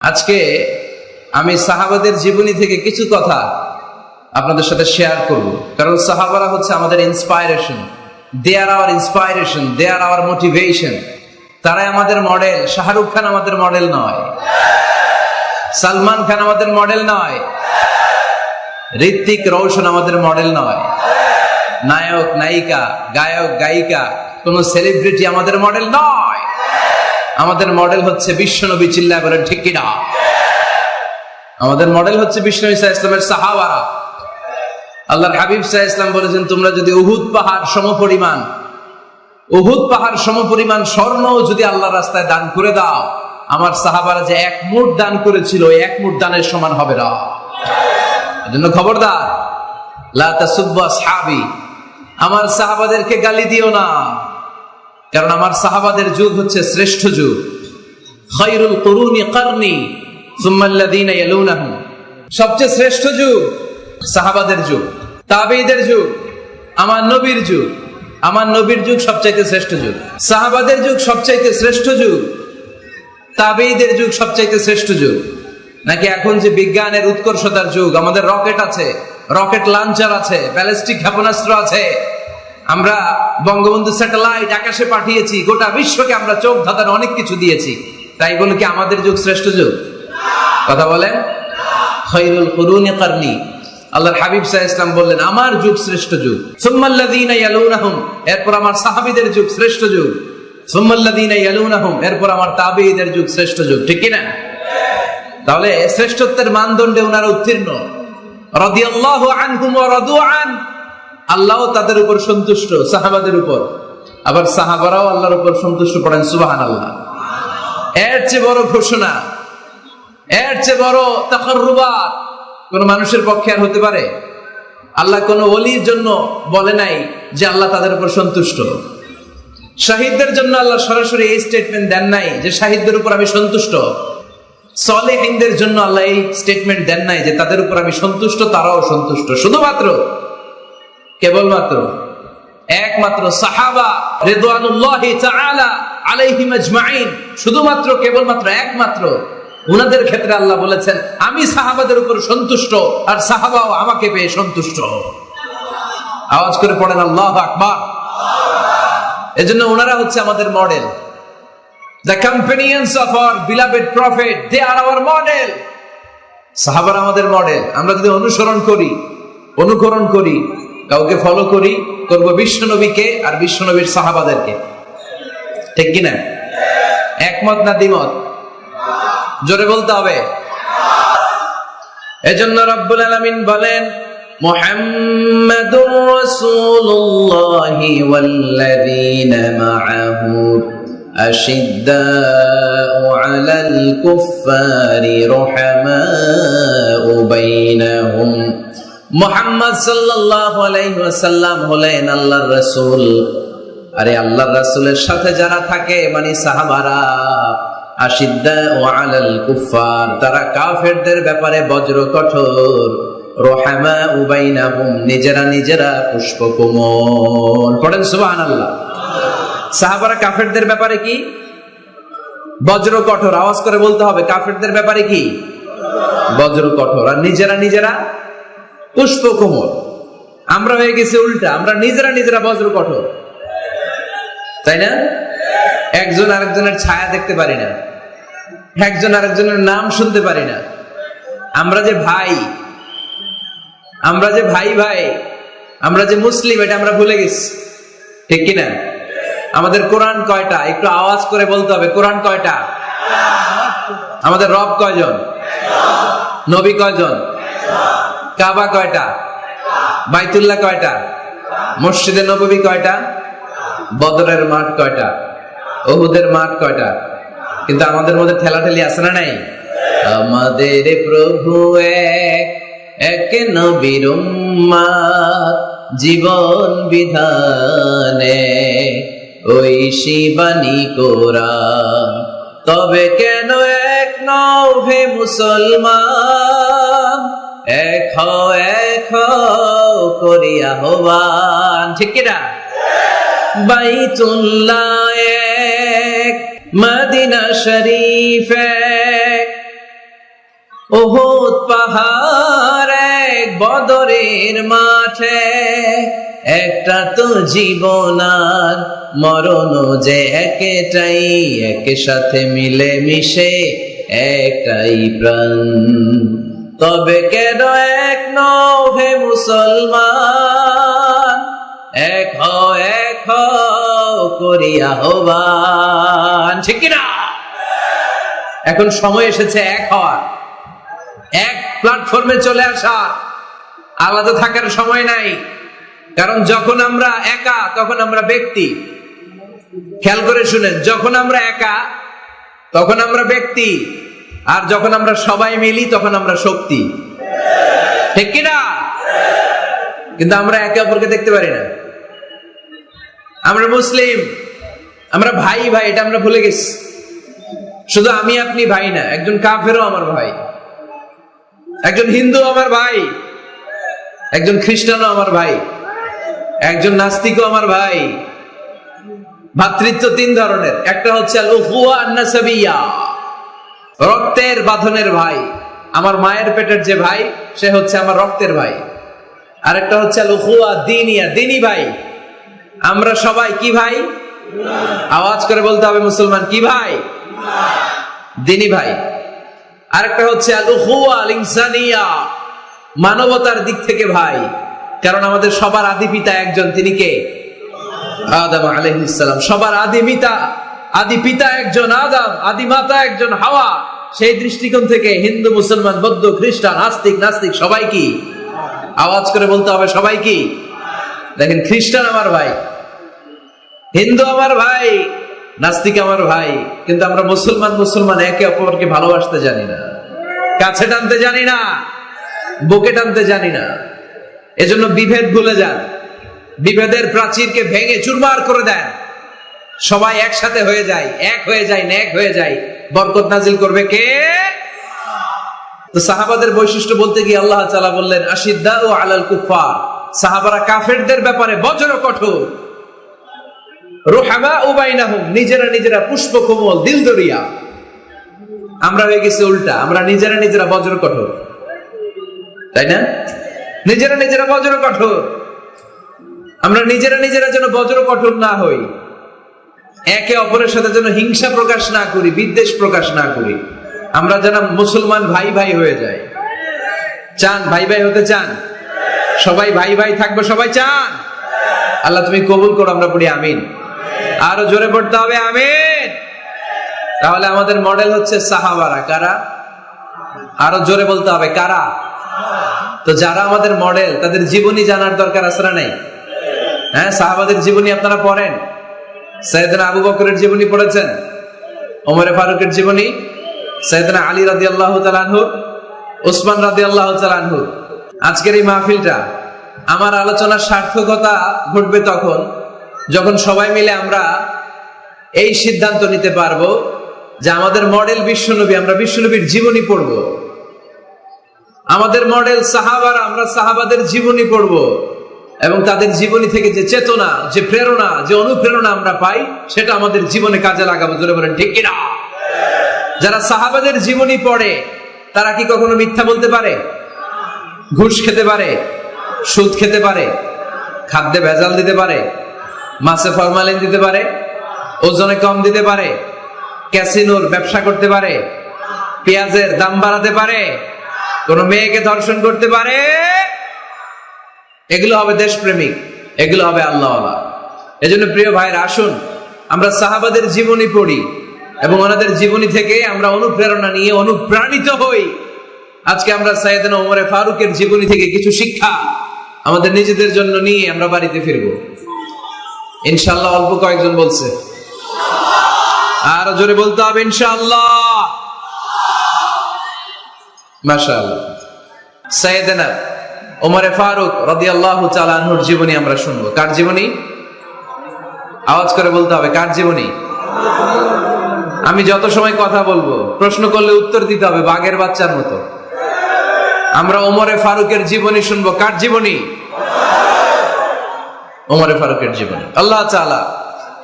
আজকে আমি সাহাবাদের জীবনী থেকে কিছু কথা আপনাদের সাথে শেয়ার করব, কারণ সাহাবারা হচ্ছে আমাদের ইন্সপাইরেশন। দে আর আওয়ার ইন্সপাইরেশন, দে আর আওয়ার মোটিভেশন। তারাই আমাদের মডেল। শাহরুখ খান আমাদের মডেল নয়, সালমান খান আমাদের মডেল নয়, ঋত্বিক রোশন আমাদের মডেল নয়, নায়ক নায়িকা গায়ক গায়িকা কোন সেলিব্রিটি আমাদের মডেল নয়। আমাদের মডেল হচ্ছে বিশ্বনবী। চিল্লায় বলেন ঠিক কিনা? আমাদের মডেল হচ্ছে বিশ্বনবী সাল্লাল্লাহু আলাইহি ওয়াসাল্লামের সাহাবারা। আল্লাহর হাবিব সাল্লাল্লাহু আলাইহি ওয়াসাল্লাম বলেছেন, তোমরা যদি উহুদ পাহাড় সমপরিমাণ স্বর্ণ যদি আল্লাহর রাস্তায় দান করে দাও, আমার সাহাবারা যে এক মুঠ দান করেছিল ওই এক মুঠ দানের সমান হবে না। এজন্য খবরদার, লা তাসুব্বু আসহাবি, আমার সাহাবাদেরকে গালি দিও না, কারণ আমার সাহাবাদের যুগ হচ্ছে শ্রেষ্ঠ যুগ। খায়রুল কুরুনি কারনি সুম্মা আল্লাযীনা ইয়ালুনাহুম, সবচেয়ে শ্রেষ্ঠ যুগ সাহাবাদের যুগ, তাবেঈদের যুগ, আমার নবীর যুগ। আমার নবীর যুগ সবচাইতে শ্রেষ্ঠ যুগ, সাহাবাদের যুগ সবচাইতে শ্রেষ্ঠ যুগ, তাবেঈদের যুগ সবচাইতে শ্রেষ্ঠ যুগ। নাকি এখন যে বিজ্ঞানের উৎকর্ষতার যুগ, আমাদের রকেট আছে, রকেট লঞ্চার আছে, ব্যালিস্টিক ক্ষেপণাস্ত্র আছে, আমরা বঙ্গবন্ধু স্যাটেলাইট আকাশে পাঠিয়েছি, গোটা বিশ্বকে আমরা চোখ ধাঁধানো অনেক কিছু দিয়েছি। তাই বলে কি আমাদের যুগ শ্রেষ্ঠ যুগ? কথা বলেন। খায়রুল কুরুনি কারনি, আল্লাহর হাবিব সাল্লাল্লাহু আলাইহি ওয়াসাল্লাম বললেন আমার যুগ শ্রেষ্ঠ যুগ। সুম্মাল্লাযীনা ইয়ালুনাহুম, এরপর আমার সাহাবীদের যুগ শ্রেষ্ঠ যুগ। সুম্মাল্লাযীনা ইয়ালুনাহুম, এরপর আমার তাবেঈদের যুগ শ্রেষ্ঠ যুগ। ঠিক কি না? তাহলে শ্রেষ্ঠত্বের মানদণ্ডে ওনারা উত্তীর্ণ। রাদিয়াল্লাহু আনহুম ওয়া রাদু আন, আল্লাহও তাদের উপর সন্তুষ্ট, সাহাবাদের উপর। আবার সাহাবারাও আল্লাহর উপর সন্তুষ্ট, পড়েন সুবহানাল্লাহ। এর চেয়ে বড় ঘোষণা, এর চেয়ে বড় তাকাররুবাত কোন মানুষের পক্ষে আর হতে পারে? আল্লাহ কোন ওলির জন্য বলে নাই যে আল্লাহ তাদের উপর সন্তুষ্ট। শাহিদদের জন্য আল্লাহ সরাসরি এই স্টেটমেন্ট দেন নাই যে শাহিদদের উপর আমি সন্তুষ্ট। সালেহীনদের জন্য আল্লাহ এই স্টেটমেন্ট দেন নাই যে তাদের উপর আমি সন্তুষ্ট, তারাও সন্তুষ্ট। শুধুমাত্র কেবলমাত্র একমাত্র সাহাবা রিদওয়ানুল্লাহি তাআলা আলাইহিম আজমাইন, শুধুমাত্র কেবলমাত্র একমাত্র উনাদের ক্ষেত্রে আল্লাহ বলেছেন আমি সাহাবাদের উপর সন্তুষ্ট, আর সাহাবাও আমাকে পেয়ে সন্তুষ্ট। আওয়াজ করে পড়েন আল্লাহু আকবার। এজন্য ওনারা হচ্ছে আমাদের model. The companions of our beloved prophet, they are our model. সাহাবারা আমাদের মডেল। আমরা যদি অনুকরণ করি, কাউকে ফলো করব বিশ্বনবীকে আর বিশ্বনবীর সাহাবাদেরকে। ঠিক কি না? একমত না দ্বিমত? জোরে বলতে হবে। এজন্য রব্বুল আলামিন বলেন, মুহাম্মাদুর রাসূলুল্লাহি ওয়াল্লাযীনা মাআহু আশিদ্দাউ আলাল কুফফারি রুহামাউ বাইনাহুম। মুহাম্মদ সাল্লাল্লাহু আলাইহি ওয়াসাল্লাম হলেন আল্লাহর রাসূল। আরে আল্লাহর রাসূলের সাথে যারা থাকে মানে সাহাবারা, আশিদ্দাউ আলাল কুফফার, তারা কাফেরদের ব্যাপারে বজ্র কঠোর, রুহামাউ বাইনাহুম, নিজেরা পুষ্পকোমল। পড়েন সুবহানাল্লাহ। সাহাবারা কাফেরদের ব্যাপারে কি? বজ্র কঠোর। আওয়াজ করে বলতে হবে, কাফেরদের ব্যাপারে কি? বজ্র কঠোর। আর নিজেরা পুষ্পকোমল। আমরা হয়ে গেছি উল্টা, আমরা নিজেরা বজ্র কঠোর, তাই না? একজন আরেকজনের ছায়া দেখতে পারি না, একজন আরেকজনের নাম শুনতে পারি না। আমরা যে ভাই আমরা যে মুসলিম, এটা আমরা ভুলে গেছি। ঠিক কিনা? আমাদের কোরআন কয়টা? একটু আওয়াজ করে বলতে হবে, কোরআন কয়টা? আমাদের রব কয়জন? নবী কয়জন? কাবা কয়টা? বাইতুল্লাহ কয়টা? মসজিদে নববী কয়টা? বদরের মাঠ কয়টা? উহুদের মাঠ কয়টা? কিন্তু আমাদের মধ্যে ঠেলাঠেলি আছে না নাই? আমাদের প্রভু এক নবীর উম্মত, জীবন বিধানে ওই শিবানী কোরআন। তবে কেন এক নও হে মুসলমান, এক হও করি আহ্বান। ঠিক কিনা? বাইতুল্লাহ এক, মদিনা শরীফ এক, পাহাড় এক বদরের মাঠে, একটা তো জীবন আর মরণ যে একটাই, একের সাথে মিলে মিশে একটাই প্রাণ। তবে কেন এক নও হে মুসলমান, এক হও করি আহ্বান, ঠিক কিনা? এখন সময় এসেছে এক হওয়ার, এক প্ল্যাটফর্মে চলে আসা, আলাদা থাকার সময় নাই। কারণ যখন আমরা একা তখন আমরা ব্যক্তি। খেয়াল করে শুনেন, যখন আমরা একা তখন আমরা ব্যক্তি, আর যখন আমরা সবাই মিলি তখন আমরা শক্তি, ঠিক কিনা? কিন্তু আমরা একে অপরকে দেখতে পারি না। আমরা মুসলিম, আমরা ভাই ভাই, এটা আমরা ভুলে গেছি। শুধু আমি আপনি ভাই না, একজন কাফেরও আমার ভাই, একজন হিন্দু আমার ভাই, একজন খ্রিস্টানও আমার ভাই, একজন নাস্তিকও আমার ভাই। ভ্রাতৃত্ব তিন ধরনের, একটা হচ্ছে আল উখুয়া আন-নাসাবিয়া, রক্তের বাঁধনের ভাই, আমার মায়ের পেটের যে ভাই সে হচ্ছে আমার রক্তের ভাই। আরেকটা হচ্ছে আল উখুয়া দ্বীনিয়া, দ্বীনি ভাই। আমরা সবাই কি ভাই? আওয়াজ করে বলতে হবে মুসলমান, কি ভাই? দ্বীনি ভাই। আরেকটা হচ্ছে আল উখুয়া আল ইনসানিয়া, মানবতার দিক থেকে ভাই। কারণ আমাদের সবার আদি পিতা একজন, তিনি কে? আদম আলাইহিস সালাম। সবার আদি পিতা একজন আদম, আদি মাতা একজন হাওয়া। সেই দৃষ্টিকোণ থেকে হিন্দু, মুসলমান, বৌদ্ধ, খ্রিস্টান, নাস্তিক সবাই কি? আওয়াজ করে বলতে হবে সবাই কি? দেখেন, খ্রিস্টান আমার ভাই, হিন্দু আমার ভাই, নাস্তিক আমার ভাই, কিন্তু আমরা মুসলমান একে অপরকে ভালোবাসতে জানি না, কাছে টানতে জানি না, বুকে টানতে জানি না। এজন্য বিভেদ ভুলে যান, বিভেদের প্রাচীরকে ভেঙে চুরমার করে দেন, সবাই একসাথে হয়ে যায়, এক হয়ে যায়, নেক হয়ে যায়। বরকত নাজিল করবে কে? তো সাহাবাদের বৈশিষ্ট্য বলতে গিয়ে আল্লাহ তাআলা বললেন আশিদ্দাউ আলাল কুফার, সাহাবারা কাফেরদের ব্যাপারে বজ্র কঠোর। রুহামাউ বাইনাহুম, নিজেরা পুষ্প কোমল, দিল দরিয়া। আমরা হয়ে গেছি উল্টা, আমরা নিজেরা বজ্র কঠোর, তাই না? নিজেরা বজ্র কঠোর। আমরা নিজেরা যেন বজ্র কঠোর না হই, একে অপরের সাথে যেন হিংসা প্রকাশ না করি, বিদ্বেষ প্রকাশ না করি। আমরা যেন মুসলমান ভাই ভাই হয়ে যায়। চান ভাই ভাই হতে? চান সবাই ভাই ভাই থাকবো? সবাই চান? আল্লাহ তুমি কবুল করো, আমরা পড়ি আমিন। আরো জোরে পড়তে হবে আমিন। তাহলে আমাদের মডেল হচ্ছে সাহাবারা। কারা? আরো জোরে বলতে হবে, কারা? তো যারা আমাদের মডেল, তাদের জীবনী জানার দরকার আছে না নাই? হ্যাঁ, সাহাবাদের জীবনী আপনারা পড়েন। সাইয়েদনা আবু বকরের জীবনী পড়েছেন, ওমর ফারুকের জীবনী, সাইয়েদনা আলী রাদিয়াল্লাহু তাআলা আনহু, ওসমান রাদিয়াল্লাহু তাআলা আনহু। আজকের এই মাহফিলটা, আমার আলোচনার সার্থকতা ঘটবে তখন যখন সবাই মিলে আমরা এই সিদ্ধান্ত নিতে পারবো যে আমাদের মডেল বিশ্বনবী, আমরা বিশ্বনবীর জীবনী পড়বো। আমাদের মডেল সাহাবারা, আমরা সাহাবাদের জীবনী পড়বো, এবং তাদের জীবনী থেকে যে চেতনা, যে প্রেরণা, যে অনুপ্রেরণা আমরা পাই, সেটা আমাদের জীবনে কাজে লাগাবো। জোরে বলেন ঠিক কিনা? যারা সাহাবাদের জীবনী পড়ে তারা কি কখনো মিথ্যা বলতে পারে? ঘুষ খেতে পারে? সুদ খেতে পারে? খাদ্যে ভেজাল দিতে পারে? মাছে ফরমালিন দিতে পারে? ওজনে কম দিতে পারে? ক্যাসিনোর ব্যবসা করতে পারে? পেঁয়াজের দাম বাড়াতে পারে? কোন মেয়েকে ধর্ষণ করতে পারে? এগুলো হবে দেশপ্রেমিক, এগুলো হবে আল্লাহওয়ালা। এজন্য প্রিয় ভাইরা, আসুন আমরা সাহাবাদের জীবনী পড়ি এবং ওনাদের জীবনী থেকে আমরা অনুপ্রেরণা নিয়ে অনুপ্রাণিত হই। আজকে আমরা সাইয়েদনা ওমর ফারুকের জীবনী থেকে কিছু শিক্ষা আমাদের নিজেদের জন্য নিয়ে আমরা বাড়িতে ফিরবো ইনশাআল্লাহ। অল্প কয়েকজন বলছে, আরো জোরে বলতে হবে ইনশাআল্লাহ। মাশাআল্লাহ। সাইয়েদনা ওমর ফারুক রাদিয়াল্লাহু তাআলা আনহুর জীবনী আমরা শুনবো। কার জীবনী? আওয়াজ করে বলতে হবে, কার জীবনী? আমি যত সময় কথা বলবো, প্রশ্ন করলে উত্তর দিতে হবে বাঘের বাচ্চার মতো। আমরা ওমরে ফারুকের জীবনী শুনবো। কার জীবনী? ওমরে ফারুকের জীবনী। আল্লাহ তাআলা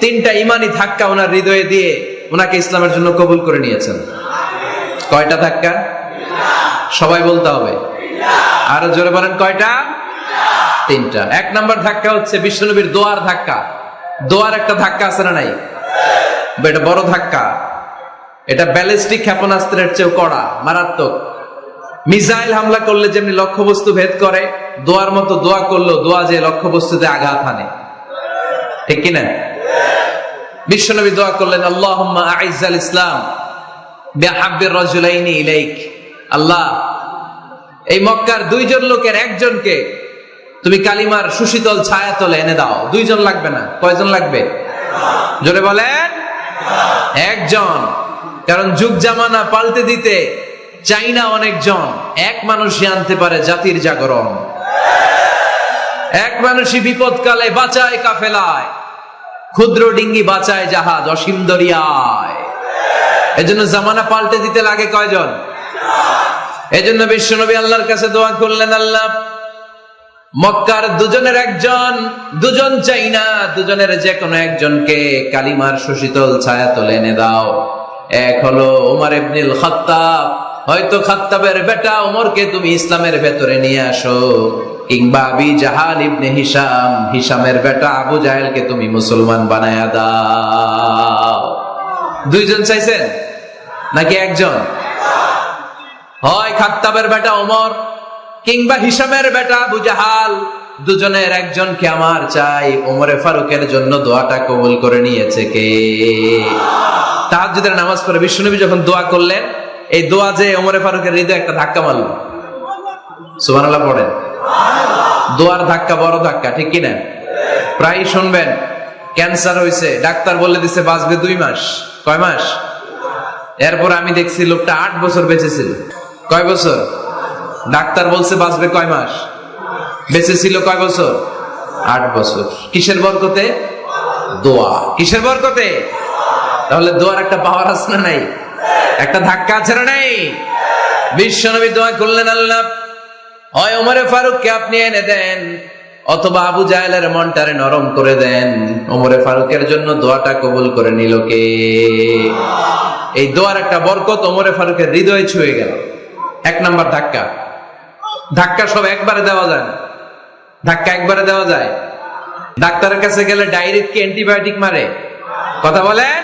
তিনটা ইমানি ধাক্কা ওনার হৃদয়ে দিয়ে ওনাকে ইসলামের জন্য কবুল করে নিয়েছেন। কয়টা ধাক্কা? সবাই বলতে হবে। আরো জোরে বলেন কয়টা? তিনটা। এক নাম্বার ধাক্কা হচ্ছে বিশ্বনবীর দোয়ার ধাক্কা। দোয়ার একটা ধাক্কা আছে না নাই? এটা বড় ধাক্কা। এটা ব্যালিস্টিক ক্ষেপণাস্ত্রের চেয়েও কড়া, মারাত্মক। মিসাইল হামলা করলে যেমনি লক্ষ্যবস্তু ভেদ করে, দোয়ার মতো দোয়া করলো দোয়া যে লক্ষ্যবস্তুতে আঘাত হানে, ঠিক কিনা? বিশ্বনবী দোয়া করলেন, আল্লাহুম্মা আইজ্জাল ইসলাম বিহাব্বির রাজুলাইনি ইলাইক। আল্লাহ, এই মক্কার দুইজন লোকের একজনকে তুমি কালিমার সুশীতল ছায়াতলে এনে দাও। দুইজন লাগবে না, কয়জন লাগবে? জোরে বলেন, একজন। কারণ যুগ জামানা পাল্টে দিতে চাই না অনেকজন, এক মানুষই আনতে পারে জাতির জাগরণ। এক মানুষই বিপদকালে বাঁচায় কাফেলায়, ক্ষুদ্র ডিঙ্গি বাঁচায় জাহাজ অসীম দরিয়ায়। এজন্য জামানা পাল্টে দিতে লাগে কয়জন? এজন্য বিশ্বনবী আল্লাহর কাছে দোয়া করলেন, আল্লাহ মক্কার দুজনের একজন, দুজন চাই না, দুজনের যে কোনো একজনকে কালিমার সুশীতল ছায়াতলে এনে দাও। এক হলো ওমর ইবনুল খাত্তাব, হয়তো খাত্তাবের বেটা ওমরকে তুমি ইসলামের ভেতরে নিয়ে আসো, কিংবা আবি জাহাল ইবনে হিশাম, হিশামের বেটা আবু জাহেলকে তুমি মুসলমান বানায়া দাও। দুইজন চাইছেন নাকি একজন? হয় খাত্তাবের বেটা ওমর কিংবা হিশামের বেটা আবু জাহাল, দুজনের একজনকে আমার চাই। ওমরে ফারুকের জন্য দোয়াটা কবুল করে নিয়েছে কে? তাহাজ্জুদের নামাজ পড়ে বিশ্বনবী যখন দোয়া করলেন, এই দোয়া যে ওমরে ফারুকের হৃদয়ে একটা ধাক্কা মারল। সুবহানাল্লাহ পড়েন। দোয়ার ধাক্কা বড় ধাক্কা, ঠিক কিনা? প্রায় শুনবেন ক্যান্সার হয়েছে, ডাক্তার বলে দিছে বাঁচবে 2 মাস। কয় মাস? এরপর আমি দেখছি লোকটা 8 বছর বেঁচে ছিল। কয় বছর? ডাক্তার বলছে বাঁচবে কয় মাস, বেঁচে ছিল কয় বছর? 8 বছর। কিসের বরকতে? দোয়া। কিসের বরকতে? তাহলে দোয়ার একটা পাওয়ার আছে না নাই? একটা ধাক্কা আছে না নাই? বিশ্বনবী দোয়া করলেন, আল্লাহ হয় ওমরে ফারুককে আপনি এনে দেন, অথবা আবু জাহেলের মনটারে নরম করে দেন। ওমরে ফারুকের জন্য দোয়াটা কবুল করে নিল কে? এই দোয়ার একটা বরকত ওমরে ফারুকের হৃদয়ে ছুঁয়ে গেল। এক নাম্বার ধাক্কা। ধাক্কা সব একবারে দেওয়া যায় না। ধাক্কা একবারে দেওয়া যায়? ডাক্তারের কাছে গেলে ডাইরেক্ট কি অ্যান্টিবায়োটিক মারে? কথা বলেন।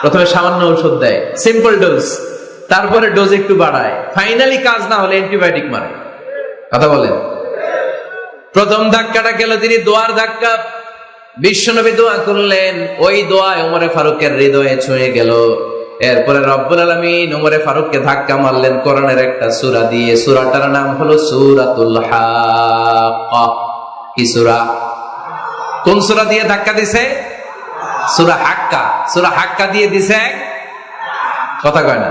প্রথমে সামান্য ঔষধ দেয়, সিম্পল ডোজ, তারপরে ডোজ একটু বাড়ায়, ফাইনালি কাজ না হলে অ্যান্টিবায়োটিক মারে। কথা বলেন। প্রথম ধাক্কাটা গেল তিনি দোয়ার ধাক্কা। বিশ্বনবী দোয়া করলেন, ওই দোয়ায় ওমরে ফারুকের হৃদয়ে ছুঁয়ে গেল। এরপরে রব্বুল আলামিন ওমরে ফারুককে ধাক্কা মারলেন কোরআনের একটা সূরা দিয়ে। সূরাটার নাম হলো সূরাতুল হাক্কা। কি সূরা? কোন সূরা দিয়ে ধাক্কা দিছে? সূরা হাক্কা। সূরা হাক্কা দিয়ে দিছে এক, কথা কয় না।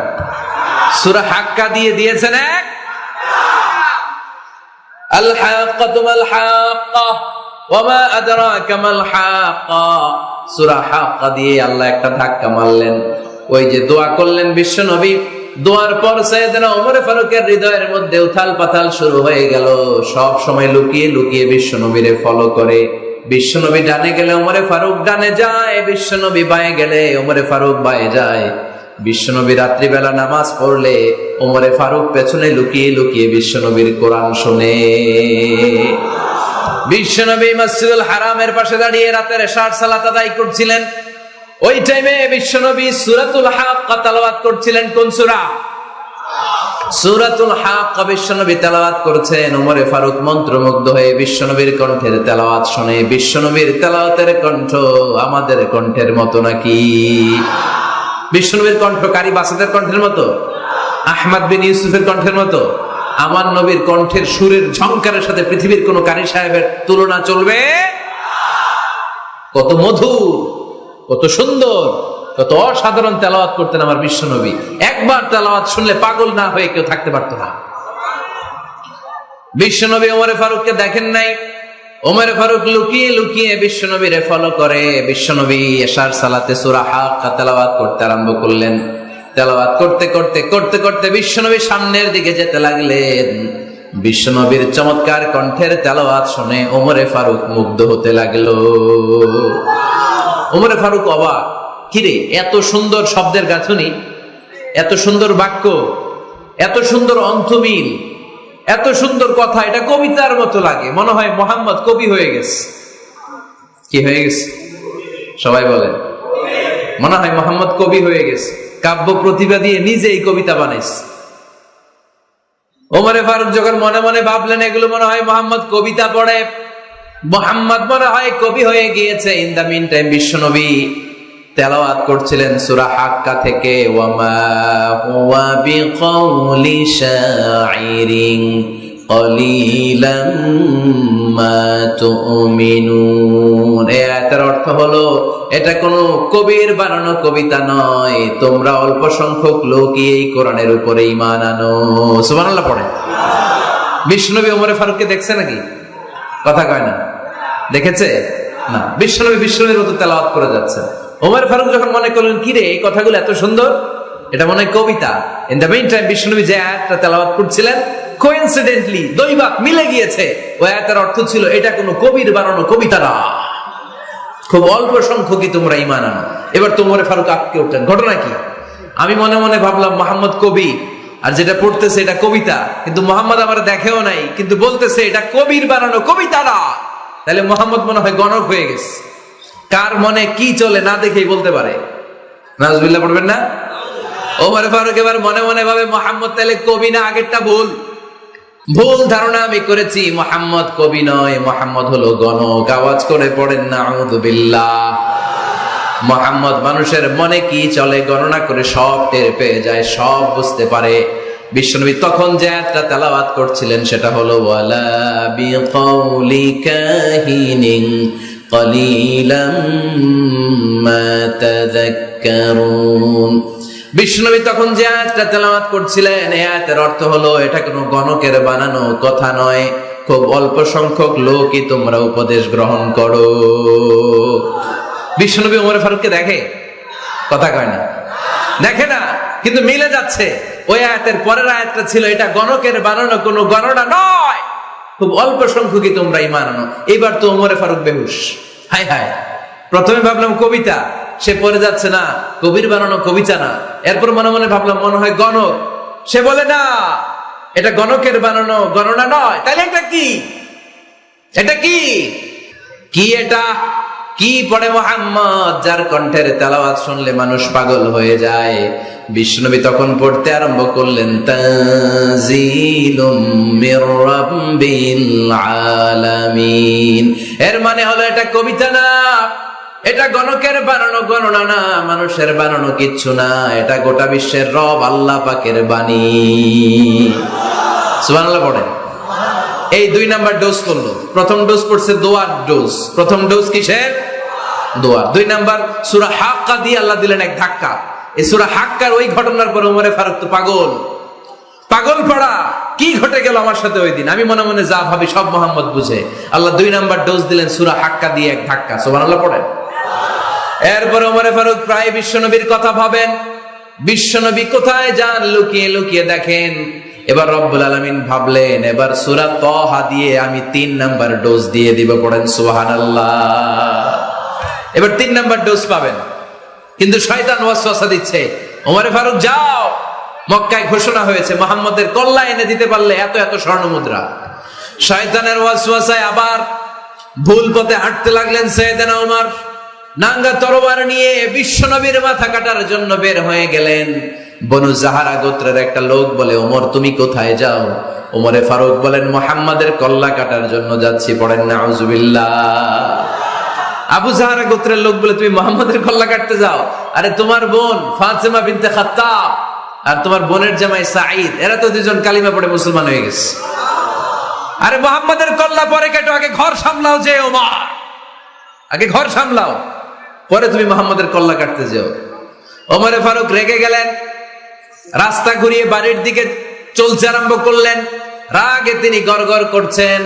সূরা হাক্কা দিয়ে দিয়েছেন এক। আল হাক্কাতু মাল হাক্কা ওয়া মা আদরাকা মাল হাক্কা। সূরা হাক্কা দিয়ে আল্লাহ একটা ধাক্কা মারলেন। ওই যে দোয়া করলেন বিশ্বনবী, দোয়ার পর সাইয়েদনা ওমর ফারুকের হৃদয়ের মধ্যে উথাল পাথাল শুরু হয়ে গেল। সব সময় লুকিয়ে লুকিয়ে বিশ্বনবীরে ফলো করে। বিশ্বনবী ডানে গেলে ওমরে ফারুক ডানে যায়, বিশ্বনবী বায়ে গেলে ওমরে ফারুক বায়ে যায়। বিশ্বনবী রাত্রিবেলা নামাজ পড়লে ওমরে ফারুক পেছনে লুকিয়ে লুকিয়ে বিশ্বনবীর কোরআন শুনে। বিশ্বনবী মসজিদুল হারামের পাশে দাঁড়িয়ে রাতের এশার সালাত আদায় করছিলেন। ওই টাইমে বিশ্বনবী সূরাতুল হাক্কা তেলাওয়াত করছিলেন। কোন সূরা? সূরাতুল হাক্কা বিশ্বনবী তেলাওয়াত করছেন। ওমরে ফারুক মন্ত্রমুগ্ধ হয়ে বিশ্বনবীর কণ্ঠের তেলাওয়াত শুনে। বিশ্বনবীর তেলাওয়াতের কণ্ঠ আমাদের কণ্ঠের মতো নাকি? বিশ্বনবীর কণ্ঠ কারি বাসাদের কণ্ঠের মতো? আহমদ বিন ইউসুফের কণ্ঠের মতো? আমার নবীর কণ্ঠের সুরের ঝংকারের সাথে পৃথিবীর কোন কারি সাহেবের তুলনা চলবে? কত মধুর, কত সুন্দর, কত অসাধারণ তেলাওয়াত করতেন আমার বিশ্বনবী। একবার তেলাওয়াত শুনলে পাগল না হয়ে কেউ থাকতে পারত না। বিশ্বনবী ওমরে ফারুককে দেখেন নাই। ওমরে ফারুক লুকিয়ে লুকিয়ে বিশ্বনবীরে ফলো করে। বিশ্বনবী এশার সালাতে সূরা হাক্কা তেলাওয়াত করতে আরম্ভ করলেন। তেলাওয়াত করতে করতে করতে করতে বিশ্বনবী সামনের দিকে যেতে লাগলেন। বিশ্বনবীর চমৎকার কণ্ঠের তেলাওয়াত শুনে ওমরে ফারুক মুগ্ধ হতে লাগলো। ওমরে ফারুক অবাক, কিরে এত সুন্দর শব্দের গাঁথনি, এত সুন্দর বাক্য, এত সুন্দর অন্তমিল, এত সুন্দর কথা, এটা কবিতার মতো লাগে, মনে হয় মোহাম্মদ কবি হয়ে গেছে। কি হয়ে গেছে সবাই বলেন? মনে হয় মোহাম্মদ কবি হয়ে গেছে, কাব্য প্রতিভা দিয়ে নিজেই কবিতা বানাইছে। ওমরে ফারুক যখন মনে মনে ভাবলেন এগুলো মনে হয় মোহাম্মদ কবিতা পড়ে, মোহাম্মদ মনে হয় কবি হয়ে গিয়েছে। ইন দা মিন টাইম বিশ্বনবী তেলাওয়াত করছিলেন সূরা হাক্কা থেকে, ওয়ামা হুয়া বিকাউলি শাইরিন কলিলাম মা তুমিনুন। এই আয়াতের অর্থ হলো এটা কোনো কবির বানানো কবিতা নয়, তোমরা অল্প সংখ্যক লোকই এই কোরআনের উপরে ঈমান আনো। সুবহানাল্লাহ পড়ে। বিশ্বনবী ওমরে ফারুককে দেখছে নাকি? কথা কয় না, দেখেছে না? বিশ্বনবীর মতো তেলাওয়াত করে যাচ্ছে। ওমর ফারুক যখন মনে করলেন কি রে এই কথাগুলো এত সুন্দর, এটা মনে হয় কবিতা। ইন দ্য মিন টাইম বিশ্বনবী যে আয়াতটা তেলাওয়াত করছিলেন, কোইন্সিডেন্টলি দৈবাত মিলে গিয়েছে। ওই আয়াতের অর্থ ছিল এটা কোনো কবির বানানো কবিতা না, খুব অল্প সংখ্যকই তোমরা ঈমান আনো। এবার তো ওমর ফারুক আটকে উঠলেন, ঘটনা কি? আমি মনে মনে ভাবলাম মোহাম্মদ কবি, আর যেটা পড়তেছে এটা কবিতা, কিন্তু মোহাম্মদ আমার দেখেও নাই, কিন্তু বলতেছে এটা কবির বানানো কবিতা না। তাহলে মোহাম্মদ মনে হয় গণক হয়ে গেছে। কার মনে কি চলে না দেখেই বলতে পারে। নাউজুবিল্লাহ পড়বেন না? ওমর ফারুক এবার মনে মনে ভাবে মোহাম্মদ তাহলে কবি না, আগেরটা ভুল ধারণা আমি করেছি, মোহাম্মদ কবি নয়, মোহাম্মদ হলো গণক। আওয়াজ করে পড়েন নাউযুবিল্লাহ। মোহাম্মদ মানুষের মনে কি চলে গণনা করে সব টের পেয়ে যায়, সব বুঝতে পারে। বিশ্বনবী তখন যে আয়াতটা তেলাওয়াত করছিলেন সেটা হলো ওয়ালা বিকাউলি কাহিনিন কলিলাম মা তাযাক্কারুন। বিশ্বনবী তখন যে আয়াতটা তেলাওয়াত করছিলেন এই আয়াতের অর্থ হলো এটা কোনো গণকের বানানো কথা নয়, খুব অল্প সংখ্যক লোকই তোমরা উপদেশ গ্রহণ করো। বিশ্বনবী ওমর ফারুককে দেখে? কথা কয় না, দেখে না, কিন্তু মিলে যাচ্ছে। ওই আয়াতের পরের আয়াতটা ছিল এটা গণকের বানানো কোনো গণনা নয়, খুব অল্প সংখ্যকই তোমরা ঈমান আনো। এবার তো ওমর ফারুক বেহুশ। হায় হায়, প্রথমে ভাবলাম কবিতা, সে পড়ে যাচ্ছে না কবির বানানো কবিতা না। এরপর মনে মনে ভাবলাম মনে হয় গণক, সে বলে না এটা গণকের বানানো গণনা নয়। তাহলে এটা কি? এটা কি কি এটা কি পড়ে মুহাম্মদ, যার কণ্ঠের তেলাওয়াত শুনলে মানুষ পাগল হয়ে যায়। বিশ্বনবী তখন পড়তে আরম্ভ করলেন তানজিলুম মির রাব্বিল আলামিন। এর মানে হলো এটা কবিতা না, এটা গণকের বানানো গণনা না, মানুষের বানানো কিচ্ছু না, এটা গোটা বিশ্বের রব আল্লাহ পাকের বাণী। সুবহানাল্লাহ পড়ে। এই 2 নাম্বার ডোজ করলো। প্রথম ডোজ পড়ছে দোয়ার ডোজ। প্রথম ডোজ কিসের? দোয়া। 2 নাম্বার সূরা হাক্কা দিয়ে আল্লাহ দিলেন এক ধাক্কা। এই সূরা হাক্কার ওই ঘটনার পর ওমরে ফারুক তো পাগল পড়া, কি ঘটে গেল আমার সাথে ওই দিন। আমি মনে মনে যা ভাবি সব মোহাম্মদ বুঝে। আল্লাহ 2 নাম্বার ডোজ দিলেন সূরা হাক্কা দিয়ে এক ধাক্কা। সুবহানাল্লাহ পড়েন। এরপর ওমরে ফারুক প্রায় বিশ্বনবীর কথা ভাবেন, বিশ্বনবী কোথায় যান লুকিয়ে লুকিয়ে দেখেন। এবার রব্বুল আলামিন ভাবলেন এবার সূরা তাহা দিয়ে আমি 3 নাম্বার ডোজ দিয়ে দিব। পড়েন সুবহানাল্লাহ। এবার 3 নাম্বার ডোজ পাবেন, কিন্তু শয়তান ওয়াসওয়াসা দিচ্ছে, ওমরে ফারুক যাও, মক্কায় ঘোষণা হয়েছে মুহাম্মদের কল্লা এনে দিতে পারলে এত এত স্বর্ণ মুদ্রা। শয়তানের ওয়াসওয়াসায় আবার ভুল পথে হাঁটতে লাগলেন সাইয়েদনা ওমর। নাঙ্গা তরবার নিয়ে বিশ্বনবীর মাথা কাটার জন্য বের হয়ে গেলেন। বনু জাহারা গোত্রের একটা লোক বলে, ওমর তুমি কোথায় যাও? ওমরে ফারুক বলেন মুহাম্মাদের কল্লা কাটার জন্য যাচ্ছি। পড়েন নাউজুবিল্লাহ। আবু জাহারা গোত্রের লোক বলে তুমি মুহাম্মাদের কল্লা কাটতে যাও? আরে তোমার বোন ফাতেমা বিনতে খাত্তাব আর তোমার বোনের জামাই সাঈদ, এরা তো 2জন কালিমা পড়ে মুসলমান হয়ে গেছে। আরে মুহাম্মাদের কল্লা পরে কাটো, আগে ঘর সামলাও। যে ওমর, আগে ঘর সামলাও, পরে তুমি মুহাম্মাদের কল্লা কাটতে যাও। ওমরে ফারুক রেগে গেলেন, রাস্তা ঘুরিয়ে বাড়ির দিকে চলতে আরম্ভ করলেন। রাগে তিনি গড়গড় করছেন।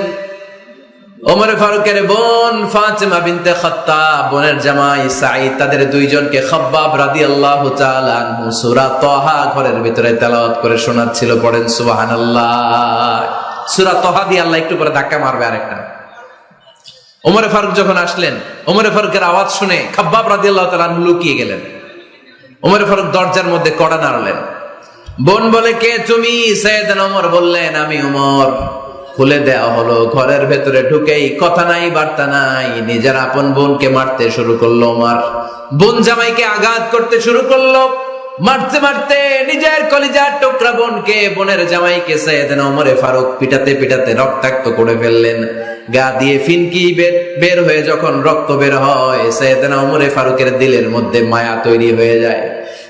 ওমরে ফারুকের বোন ফাতেমা বিনতে খাত্তাব, বোনের জামাই সাঈদ, তাদের 2জনকে খাব্বাব রাদিয়াল্লাহু তাআলা আনহু সূরা তাহা ঘরের ভিতরে তেলাওয়াত করে শোনাচ্ছিল। পড়েন সুবহানাল্লাহ। সূরা তাহা দিয়ে আল্লাহ একটু পরে ধাক্কা মারবে আরেকটা। ওমরে ফারুক যখন আসলেন, ওমরে ফারুকের আওয়াজ শুনে খাব্বাব রাদিয়াল্লাহু তাআলা আনহু লুকিয়ে গেলেন। ওমরে ফারুক দরজার মধ্যে কড়া নাড়লেন, বোন বলে, কে তুমি? সাইয়েদনা ওমর বললেন, আমি ওমর। খুলে দেওয়া হলো। ঘরের ভেতরে ঢুকেই কথা নাই বার্তা নাই, নিজের আপন বোনকে মারতে শুরু করলো ওমর। বোন জামাইকে আঘাত করতে শুরু করলো। মারতে মারতে নিজের কলিজার টুকরা বোনকে, বোনের জামাইকে সাইয়েদনা ওমরে ফারুক পিটাতে পিটাতে রক্তাক্ত করে ফেললেন। গা দিয়ে ফিনকি বের হয়ে যখন রক্ত বের হয়, সাইয়েদনা ওমরে ফারুকের দিলের মধ্যে মায়া তৈরি হয়ে যায়।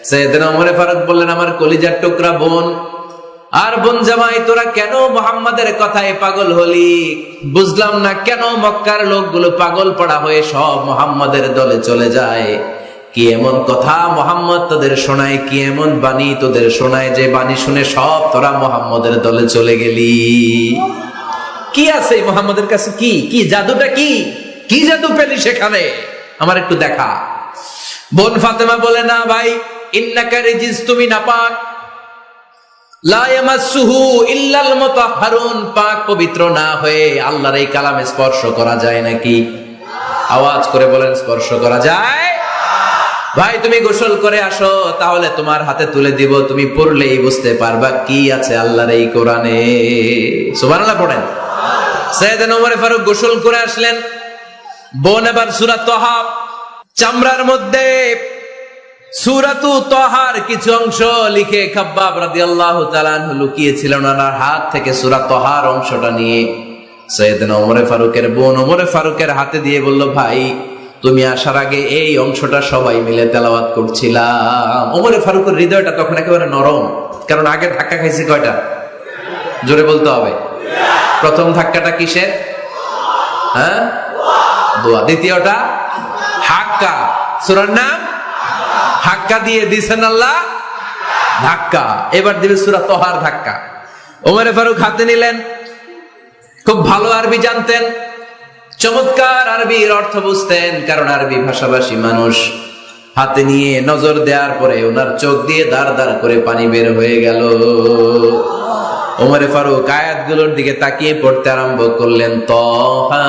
সাইয়েদনা ওমরে ফারুক বললেন, আমার কলিজার টুকরা বোন আর বোন জামাই, তোরা কেন মুহাম্মাদের কথায় পাগল হলি? বুঝলাম না কেন মক্কার লোকগুলো পাগল পড়া হয়ে সব মুহাম্মাদের দলে চলে যায়। কি এমন কথা মুহাম্মদ তোদের শোনায়, কি এমন বাণী তোদের শোনায় যে বাণী শুনে সব তোরা মুহাম্মাদের দলে চলে গেলি? কি আছে মুহাম্মাদের কাছে? কি কি জাদুটা? কি কি জাদু পেলি সেখানে? আমার একটু দেখা। বোন ফাতেমা বলে, না ভাই, ইন্নাকা রিজিস, তুমি নাপাক। লা ইয়ামাসসুহু ইল্লাল মুতাহহারুন, পাক পবিত্র না হয়ে আল্লাহর এই কালামে স্পর্শ করা যায় নাকি? আওয়াজ করে বলেন, স্পর্শ করা যায়? ভাই তুমি গোসল করে আসো, তাহলে তোমার হাতে তুলে দিব, তুমি পড়লেই বুঝতে পারবা কি আছে আল্লাহর এই কোরআনে। সুবহানাল্লাহ পড়েন। সাইয়েদনা ওমর ফারুক গোসল করে আসলেন। বোন এবার সূরা তাহা, চামড়ার মধ্যে সূরাতু তাহার কিছু অংশ লিখে খাব্বাব রাদিয়াল্লাহু তাআলা আনহু লুকিয়েছিলেন ওনার হাত থেকে। সূরা তাহার অংশটা নিয়ে সাইয়েদনা ওমর ফারুকের বোন ওমর ফারুকের হাতে দিয়ে বলল, ভাই তুমি আসার আগে এই অংশটা সবাই মিলে তেলাওয়াত করছিলাম। ওমর ফারুকের হৃদয়টা তখন একেবারে নরম, কারণ আগে ধাক্কা খাইছে কয়টা? জোরে বলতে হবে। প্রথম ধাক্কাটা কিসের? হ্যাঁ, দোয়া। দ্বিতীয়টা হাক্কা, সূরার নাম হাক্কা দিয়ে দিছেন আল্লাহ ধাক্কা। এবার দিবে সূরা তাহার ধাক্কা। ওমর ফারুক হাতে নিলেন। খুব ভালো আরবি জানতেন, চমৎকার আরবির অর্থ বুঝতেন, কারণ আরবি ভাষাভাষী মানুষ। হাতে নিয়ে নজর দেওয়ার পরে ওনার চোখ দিয়ে দাঁড় দাঁড় করে পানি বের হয়ে গেল। ওমর ফারুক আয়াতগুলোর দিকে তাকিয়ে পড়তে আরম্ভ করলেন। তাহা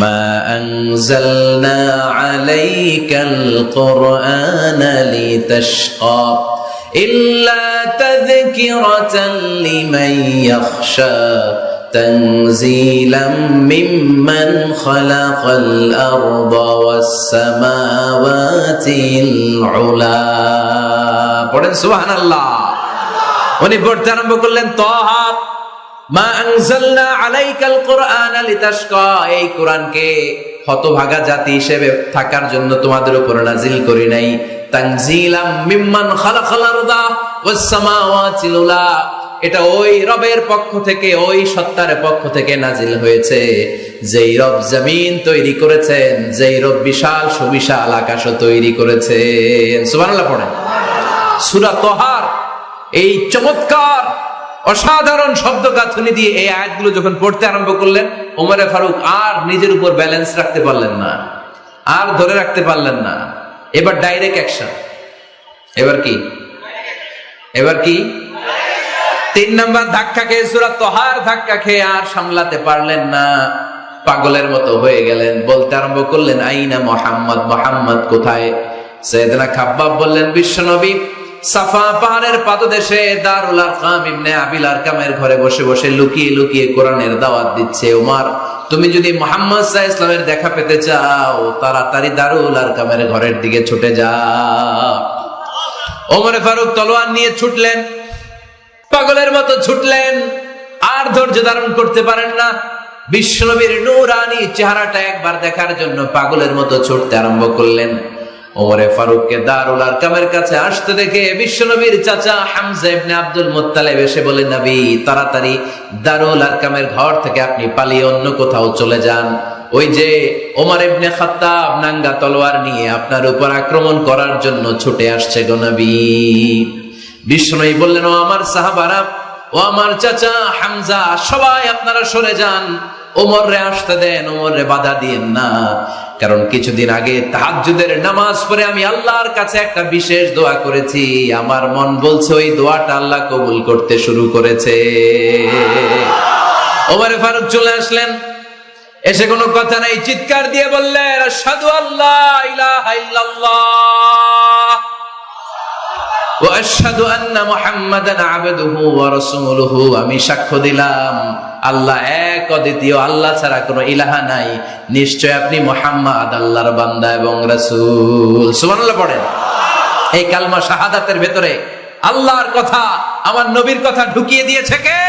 মা আনজালনা আলাইকাল কুরআনা লিতাশকা ইল্লা তাযকিরাতান লিমান ইয়াখশা তানজিলাম মিম্মান খালাকাল আরদা ওয়াস সামাওয়াতিল উলা। পড়েন সুবহানাল্লাহ। উনি পড়তে আরম্ভ করলেন, তাহা মা আনজালনা আলাইকাল কুরআনা লিতাশকা, এই কোরআনকে হতভাগা জাতি হিসেবে থাকার জন্য তোমাদের উপর নাজিল করি নাই। তানজিলাম মিম্মান খালাকাল আরদা ওয়াস সামাওয়াতিল উলা, এটা ওই রবের পক্ষ থেকে, ওই সত্তার পক্ষ থেকে নাজিল হয়েছে যেই রব জমিন তৈরি করেছেন, যেই রব বিশাল সুবিশাল আকাশও তৈরি করেছেন। সুবহানাল্লাহ পড়েন। সূরা তাহার এই চমৎকার অসাধারণ শব্দ গাঁথনি দিয়ে এই আয়াতগুলো যখন পড়তে আরম্ভ করলেন, ওমর ফারুক আর নিজের উপর ব্যালেন্স রাখতে পারলেন না, আর ধরে রাখতে পারলেন না। এবার ডাইরেক্ট অ্যাকশন। এবার কি? এবার কি? 3 নাম্বার ধাক্কা খেয়ে, সূরা তাহার ধাক্কা খেয়ে আর সামলাতে পারলেন না, পাগলের মতো হয়ে গেলেন। বলতে আরম্ভ করলেন, আইনা মুহাম্মদ, মুহাম্মদ কোথায়? সাইয়েদনা খাব্বাব বললেন, বিশ্বনবী সাফা পাহাড়ের পাদদেশে দারুল আরকাম ইবনে আবিল আরকামের ঘরে বসে বসে লুকিয়ে লুকিয়ে কোরআনের দাওয়াত দিচ্ছে। ওমর, তুমি যদি মুহাম্মদ সাল্লাল্লাহু আলাইহি ওয়াসাল্লামের দেখা পেতে চাও, তাড়াতাড়ি দারুল আরকামের ঘরের দিকে ছুটে যাও। ওমর ফারুক তলোয়ার নিয়ে ছুটলেন, পাগলের মতো ছুটলেন, আর ধৈর্য ধারণ করতে পারেন না। বিশ্বনবীর নূরানী চেহারাটা একবার দেখার জন্য পাগলের মতো ছুটতে আরম্ভ করলেন। ওমর ফারুককে দারুল আরকামের কাছে আসতে দেখে বিশ্বনবীর চাচা হামজা ইবনে আব্দুল মুত্তালিব এসে বলে, নবী তাড়াতাড়ি দারুল আরকামের ঘর থেকে আপনি পালিয়ে অন্য কোথাও চলে যান। ওই যে ওমর ইবনে খাত্তাব নাঙ্গা তলোয়ার নিয়ে আপনার উপর আক্রমণ করার জন্য ছুটে আসছে গো নবী। বিশ্বনবী বললেন, ও আমার সাহাবারা, ও আমার চাচা হামজা, সবাই আপনারা সরে যান, ওমররে আসতে দেন, ওমররে বাধা দিয়েন না। কারণ কিছুদিন আগে তাহাজ্জুদের নামাজ পড়ে আমি আল্লাহর কাছে একটা বিশেষ দোয়া করেছি, আমার মন বলছে ওই দোয়াটা আল্লাহ কবুল করতে শুরু করেছে। ওমর ফারুক চলে আসলেন, এসে কোনো কথা নাই, চিৎকার দিয়ে বললেন, আশহাদু আল্লা ইলাহা ইল্লাল্লাহ ওয়া আশহাদু আন্না মুহাম্মাদান আবদুহু ওয়া রাসূলুহু, আমি সাক্ষ্য দিলাম আল্লাহ এক, অদ্বিতীয়, আল্লাহ ছাড়া কোনো ইলাহা নাই, নিশ্চয় আপনি মুহাম্মদ আল্লাহর বান্দা এবং রাসূল। সুবহানাল্লাহ পড়েন। এই কালমা শাহাদাতের ভেতরে আল্লাহর কথা, আমার নবীর কথা ঢুকিয়ে দিয়েছে কে?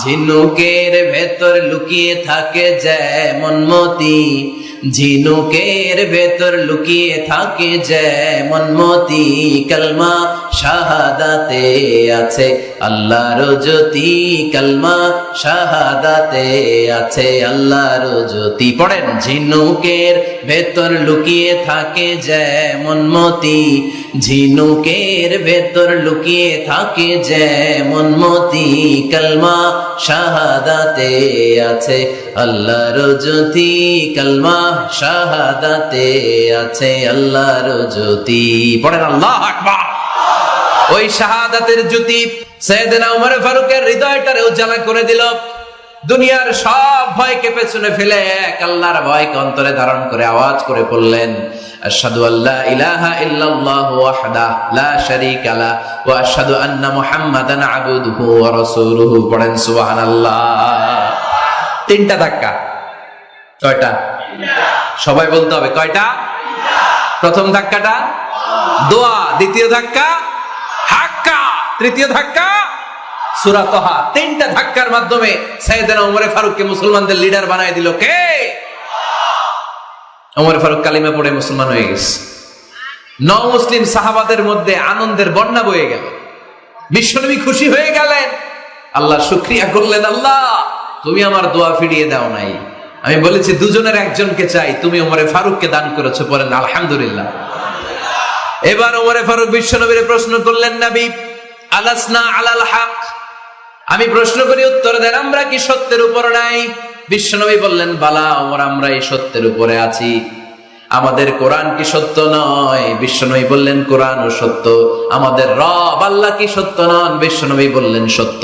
ঝিনুকের ভেতর লুকিয়ে থাকে যেমন মতি, ঝিনুকের ভেতর লুকিয়ে থাকে যেমন মতি, কালমা শাহাদাতে আছে আল্লাহর জ্যোতি, কালমা শাহাদাতে আছে আল্লাহর জ্যোতি। পড়েন, ঝিনুকের ভেতর লুকিয়ে থাকে যেমন মতি, ঝিনুকের ভেতর লুকিয়ে থাকে যেমন মতি, কালমা শাহাদাতে আছে আল্লাহর জ্যোতি, কালমা শাহাদাতে আছে আল্লাহর জ্যোতি। পড়েন আল্লাহু আকবার। ওই শাহাদাতের জ্যোতি সাইয়েদনা ওমর ফারুকের হৃদয়টারে উজালা করে দিল। দুনিয়ার সব ভয়কে পেছনে ফেলে এক আল্লাহর ভয়কে অন্তরে ধারণ করে আওয়াজ করে বললেন, আশহাদু আল্লা ইলাহা ইল্লাল্লাহু ওয়াহদাহু লা শারীকা লাহু ওয়া আশহাদু আন্না মুহাম্মাদান আবদুহু ওয়া রাসূলুহু। পড়েন সুবহানাল্লাহ। তিনটা ধাক্কা। কয়টা? সবাই বলতে হবে কয়টা? প্রথম ধাক্কাটা দোয়া, দ্বিতীয় ধাক্কা হাক্কা, তৃতীয় ধাক্কা সূরা তাহা। তিনটা ধাক্কার মাধ্যমে সাইয়েদনা ওমর ফারুককে মুসলমানদের লিডার বানায় দিল কে? ওমর ফারুক কালিমা পড়ে মুসলমান হয়ে গেছে। মুসলিম সাহাবাদের মধ্যে আনন্দের বন্যা বয়ে গেল। বিশ্বনবী খুশি হয়ে গেলেন, আল্লাহ শুকরিয়া করলেন, আল্লাহ তুমি আমার দোয়া ফিরিয়ে দাও নাই, আমি বলেছি দুজনের একজনকে চাই, তুমি ওমরে ফারুককে দান করেছো। বলেন আলহামদুলিল্লাহ। এবার ওমরে ফারুক বিশ্বনবীর প্রশ্ন করলেন, নবী আলাসনা আলাল হক, আমি প্রশ্ন করি উত্তর দেন, আমরা কি সত্যের উপর নাই? বিশ্বনবী বললেন, বালা ওমর, আমরা এই সত্যের উপরে আছি। আমাদের কোরআন কি সত্য নয়? বিশ্বনবী বললেন, কোরআনও সত্য। আমাদের রব আল্লাহ কি সত্য নন? বিশ্বনবী বললেন, সত্য।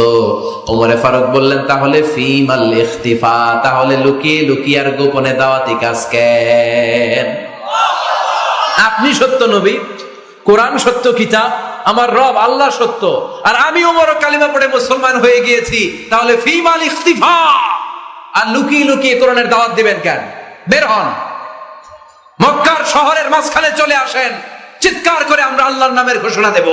ওমরে ফারুক বললেন, তাহলে ফিমাল ইখতিফা, তাহলে লুকিয়ে লুকিয়ে আর গোপনে দাওয়াতি কাজ কেন? আপনি সত্য নবী, কোরআন সত্য কিতাব, আমার রব আল্লাহ সত্য, আর আমি ওমর কালিমা পড়ে মুসলমান হয়ে গিয়েছি, তাহলে ফিমাল ইখতিফা, আর লুকিয়ে লুকিয়ে কোরআনের দাওয়াত দিবেন কেন? বের হন, মক্কার শহরের মাঝখানে চলে আসেন, চিৎকার করে আমরা আল্লাহর নামের ঘোষণা দেব।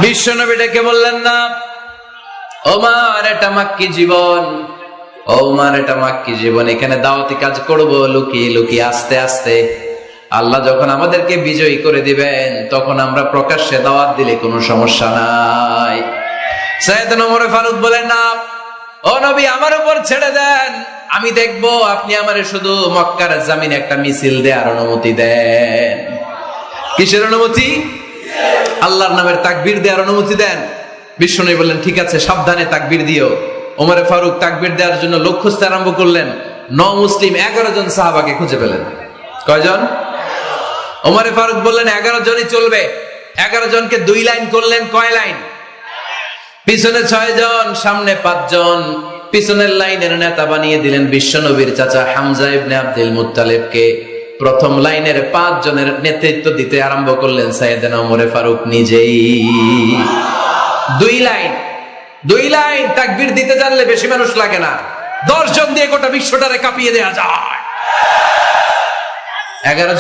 বিশ্বনবী ডেকে বললেন, না ওমর, এটা মাক্কি জীবন, ওমর এটা মাক্কি জীবন, এখানে দাওয়াতি কাজ করব লুকিয়ে লুকিয়ে, আস্তে আস্তে। আল্লাহ যখন আমাদেরকে বিজয়ী করে দিবেন, তখন আমরা প্রকাশ্যে দাওয়াত দিলে কোনো সমস্যা নাই। সাইয়েদনা ওমর ফারুক বলেন, না ও নবী, আমার উপর ছেড়ে দেন, আমি দেখবো আপনি আমারে শুধু মক্কার জামিনে একটা মিছিল দেওয়ার অনুমতি দেন। কিসের অনুমতি? আল্লাহর নামের তাকবীর দেওয়ার অনুমতি দেন। বিশ্বনবী বললেন, ঠিক আছে, সাবধানে তাকবীর দিও। ওমর ফারুক তাকবীর দেওয়ার জন্য লোক খুঁজতে আরম্ভ করলেন। মুসলিম 11 জন সাহাবাকে খুঁজে পেলেন। কয়জন? ওমর ফারুক বললেন 11 জনই চলবে। 11 জনকে 2 লাইন করলেন। কয় লাইন? পিছনে 6 জন, সামনে 5 জন। পিছনের লাইনের নেতা বানিয়ে দিলেন বিশ্বনবীর চাচা হামজা ইবনে আব্দুল মুত্তালিবকে। প্রথম লাইনের 5 জনের নেতৃত্ব দিতে আরম্ভ করলেন সাইয়েদনা ওমর ফারুক নিজেই। 2 লাইন তাকবীর দিতে জানলে বেশি মানুষ লাগে না, 10 জন দিয়ে গোটা বিশ্বটারে কাঁপিয়ে দেয়া যায়। 11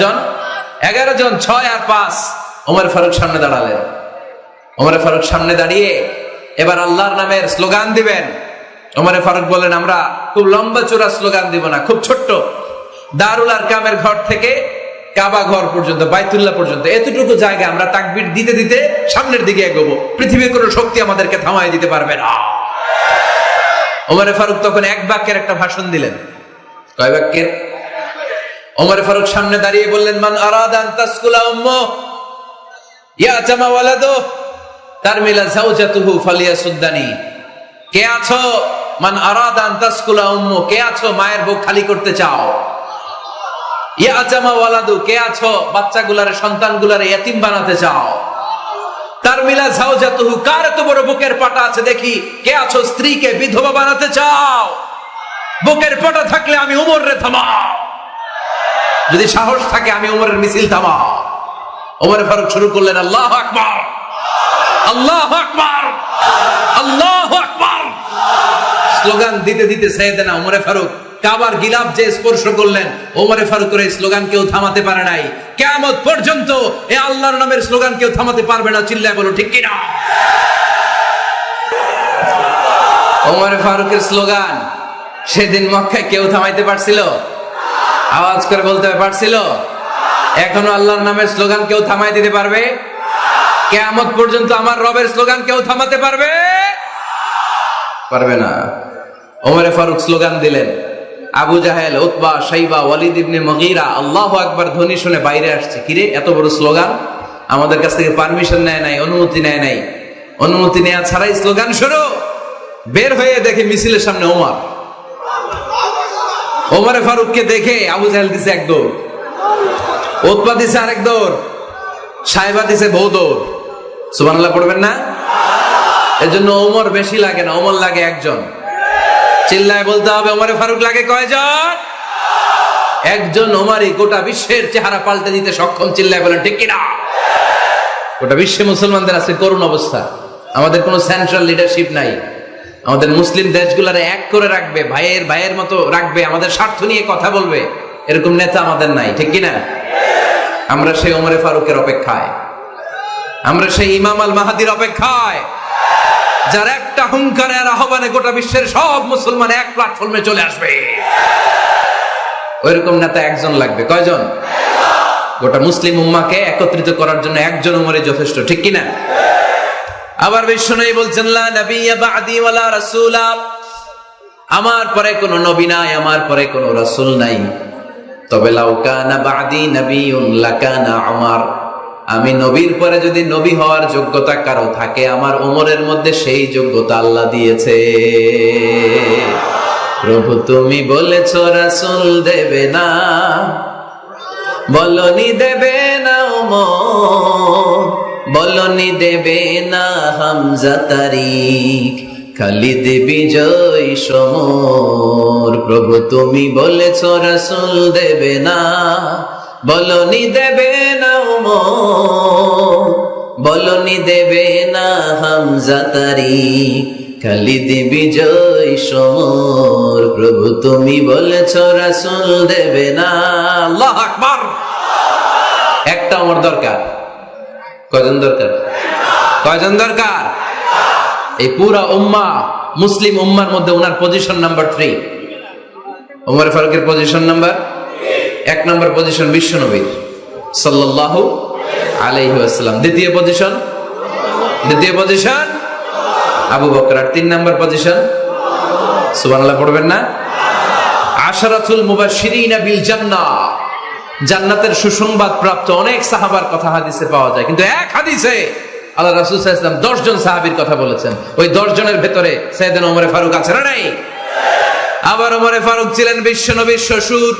জন, 6 আর 5। ওমর ফারুক সামনে দাঁড়ালেন। ওমর ফারুক সামনে দাঁড়িয়ে এবার আল্লাহর নামের স্লোগান দিবেন। ওমর ফারুক বলেন, আমরা খুব লম্বা চূড়া স্লোগান দিব না, খুব ছোট্ট, দারুল আরকামের ঘর থেকে কাবা ঘর পর্যন্ত, বাইতুল্লাহ পর্যন্ত, এতটুকু জায়গা আমরা তাকবীর দিতে দিতে সামনের দিকে এগোবো, পৃথিবীর কোনো শক্তি আমাদেরকে থামায় দিতে পারবে না। ওমর ফারুক তখন 1 বাক্যের একটা ভাষণ দিলেন। কয় বাক্যের? ওমর ফারুক সামনে দাঁড়িয়ে বললেন, মান আরাদা আন তাসকুলা উম্মু ইয়াতামা ওয়ালাদু তারমিলা যাওজাতুহু ফালিয়াসুদ্দানি। কে আছো? মান আরাদা আন তাসকুলা উম্মু, কে আছো মায়ের বুক খালি করতে চাও? ইয়াতামা ওয়ালাদু, কে আছো বাচ্চাগুলারে, সন্তানগুলারে ইতিম বানাতে চাও? তারমিলা যাওজাতুহু, কার এত বড় বুকের পাটা আছে দেখি, কে আছো স্ত্রীকে বিধবা বানাতে চাও? বুকের পাটা থাকলে আমি ওমর রে থামাও, যদি সাহস থাকে আমি ওমরের মিছিল থামাও। ওমর ফারুক শুরু করলেন আল্লাহু আকবার, আল্লাহু আকবার, আল্লাহু আকবার। স্লোগান দিতে দিতে সাইয়েদনা ওমর ফারুক কাবার গিলাফ যে স্পর্শ করলেন, ওমর ফারুকের এই স্লোগান কেউ থামাতে পারে নাই। কিয়ামত পর্যন্ত এই আল্লাহর নামের স্লোগান কেউ থামাতে পারবে না। চিল্লায় বলো ঠিক কিনা? ওমর ফারুকের স্লোগান সেদিন মক্কায় কেউ থামাইতে পারছিল? আওয়াজ করে বলতে পারছিল? এখনো আল্লাহর নামের স্লোগান কেউ থামাই দিতে পারবে? কিয়ামত পর্যন্ত আমার রবের স্লোগান কেউ থামাতে পারবে? পারবে না। ওমর ফারুক স্লোগান দিলেন, আবু জাহেল, উতবা, শাইবা, ওয়ালিদ ইবনে মুগীরা আল্লাহু আকবার ধ্বনি শুনে বাইরে আসছে। কিরে এত বড় স্লোগান, আমাদের কাছ থেকে পারমিশন নেয় নাই, অনুমতি নেয় নাই। অনুমতি নেওয়া ছাড়াই স্লোগান শুরু। বের হয়ে দেখে মিছিলের সামনে ওমর। ওমর ফারুককে দেখে আবু জাহেল দিছে এক দৌড়, উতবা দিছে আরেক দৌড়, শাইবা দিছে বহু দৌড়। সুবহানাল্লাহ পড়বেন না? এজন্য ওমর বেশি লাগে না, ওমর লাগে একজন। চিল্লায় বলতে হবে ওমর ফারুক লাগে কয়জন? একজন। ওমরই গোটা বিশ্বের চেহারা পাল্টে দিতে সক্ষম। চিল্লায় বলেন ঠিক কিনা? গোটা বিশ্বে মুসলমানদের আছে করুণ অবস্থা। আমাদের কোনো সেন্ট্রাল লিডারশিপ নাই। আমাদের মুসলিম দেশগুলোর এক করে রাখবে, ভাইয়ের ভাইয়ের মতো রাখবে, আমাদের স্বার্থ নিয়ে কথা বলবে, এরকম নেতা আমাদের নাই। ঠিক কিনা? আমরা সেই ওমর ফারুকের অপেক্ষায়, আমরা সেই ইমাম আল মাহাদির অপেক্ষায়, যার একটা হুঙ্কারের আহ্বানে গোটা বিশ্বের সব মুসলমান এক প্ল্যাটফর্মে চলে আসবে। ওইরকম নেতা একজন লাগবে। কয়জন? গোটা মুসলিম উম্মাহকে একত্রিত করার জন্য একজন ওমরই যথেষ্ট। ঠিক কিনা? আবার বিশ্বনবী বলছেন লা নাবিয়্যা বা'দি ওয়ালা রাসূলা, আমার পরে কোনো নবী নাই, আমার পরে কোনো রাসূল নাই। তবে লাউ কানা বা'দি নাবিয়্যুন লাকানা উমর, আমি নবীর পরে যদি নবী হওয়ার যোগ্যতা কারো থাকে, আমার ওমরের মধ্যে সেই যোগ্যতা আল্লাহ দিয়েছে। প্রভু তুমি বলেছো রাসূল দেবে না, বলনি দেবে না ওমর, বলনি দেবে না হামজা তারিক, খালিদ বিজয় সমর। প্রভু তুমি বলেছো রাসূল দেবে না, বলনি দেবে না ওমর, বলনি দেবে না হামজা তারিক, খালিদ বিজয় সমর। প্রভু তুমি বলেছো রাসূল দেবে না। আল্লাহু আকবার। একটা ওমর দরকার। কয়জন দরকার? কয়জন দরকার? এই পুরা উম্মাহ, মুসলিম উম্মার মধ্যে ওনার পজিশন নাম্বার 3। ওমর ফারুকের পজিশন নাম্বার 1 নম্বর পজিশন বিশ্বনবীর সাল্লাল্লাহু আলাইহি ওয়াসাল্লাম। দ্বিতীয় পজিশন আবু বকর। আর 3 নম্বর পজিশন সুবহানাল্লাহ পড়বেন না? আশরাতুল মুবাশশিরিনা বিল জান্নাহ, জান্নাতের সুসংবাদ প্রাপ্ত অনেক সাহাবার কথা হাদিসে পাওয়া যায়, কিন্তু এক হাদিসে আল্লাহ রাসূল সাল্লাল্লাহু আলাইহি ওয়াসাল্লাম 10 জন সাহাবীর কথা বলেছেন। ওই 10 জনের ভেতরে সাইয়েদনা ওমর ফারুক আছে না নাই? আবার ওমর ফারুক ছিলেন বিশ্বনবীর শ্বশুর।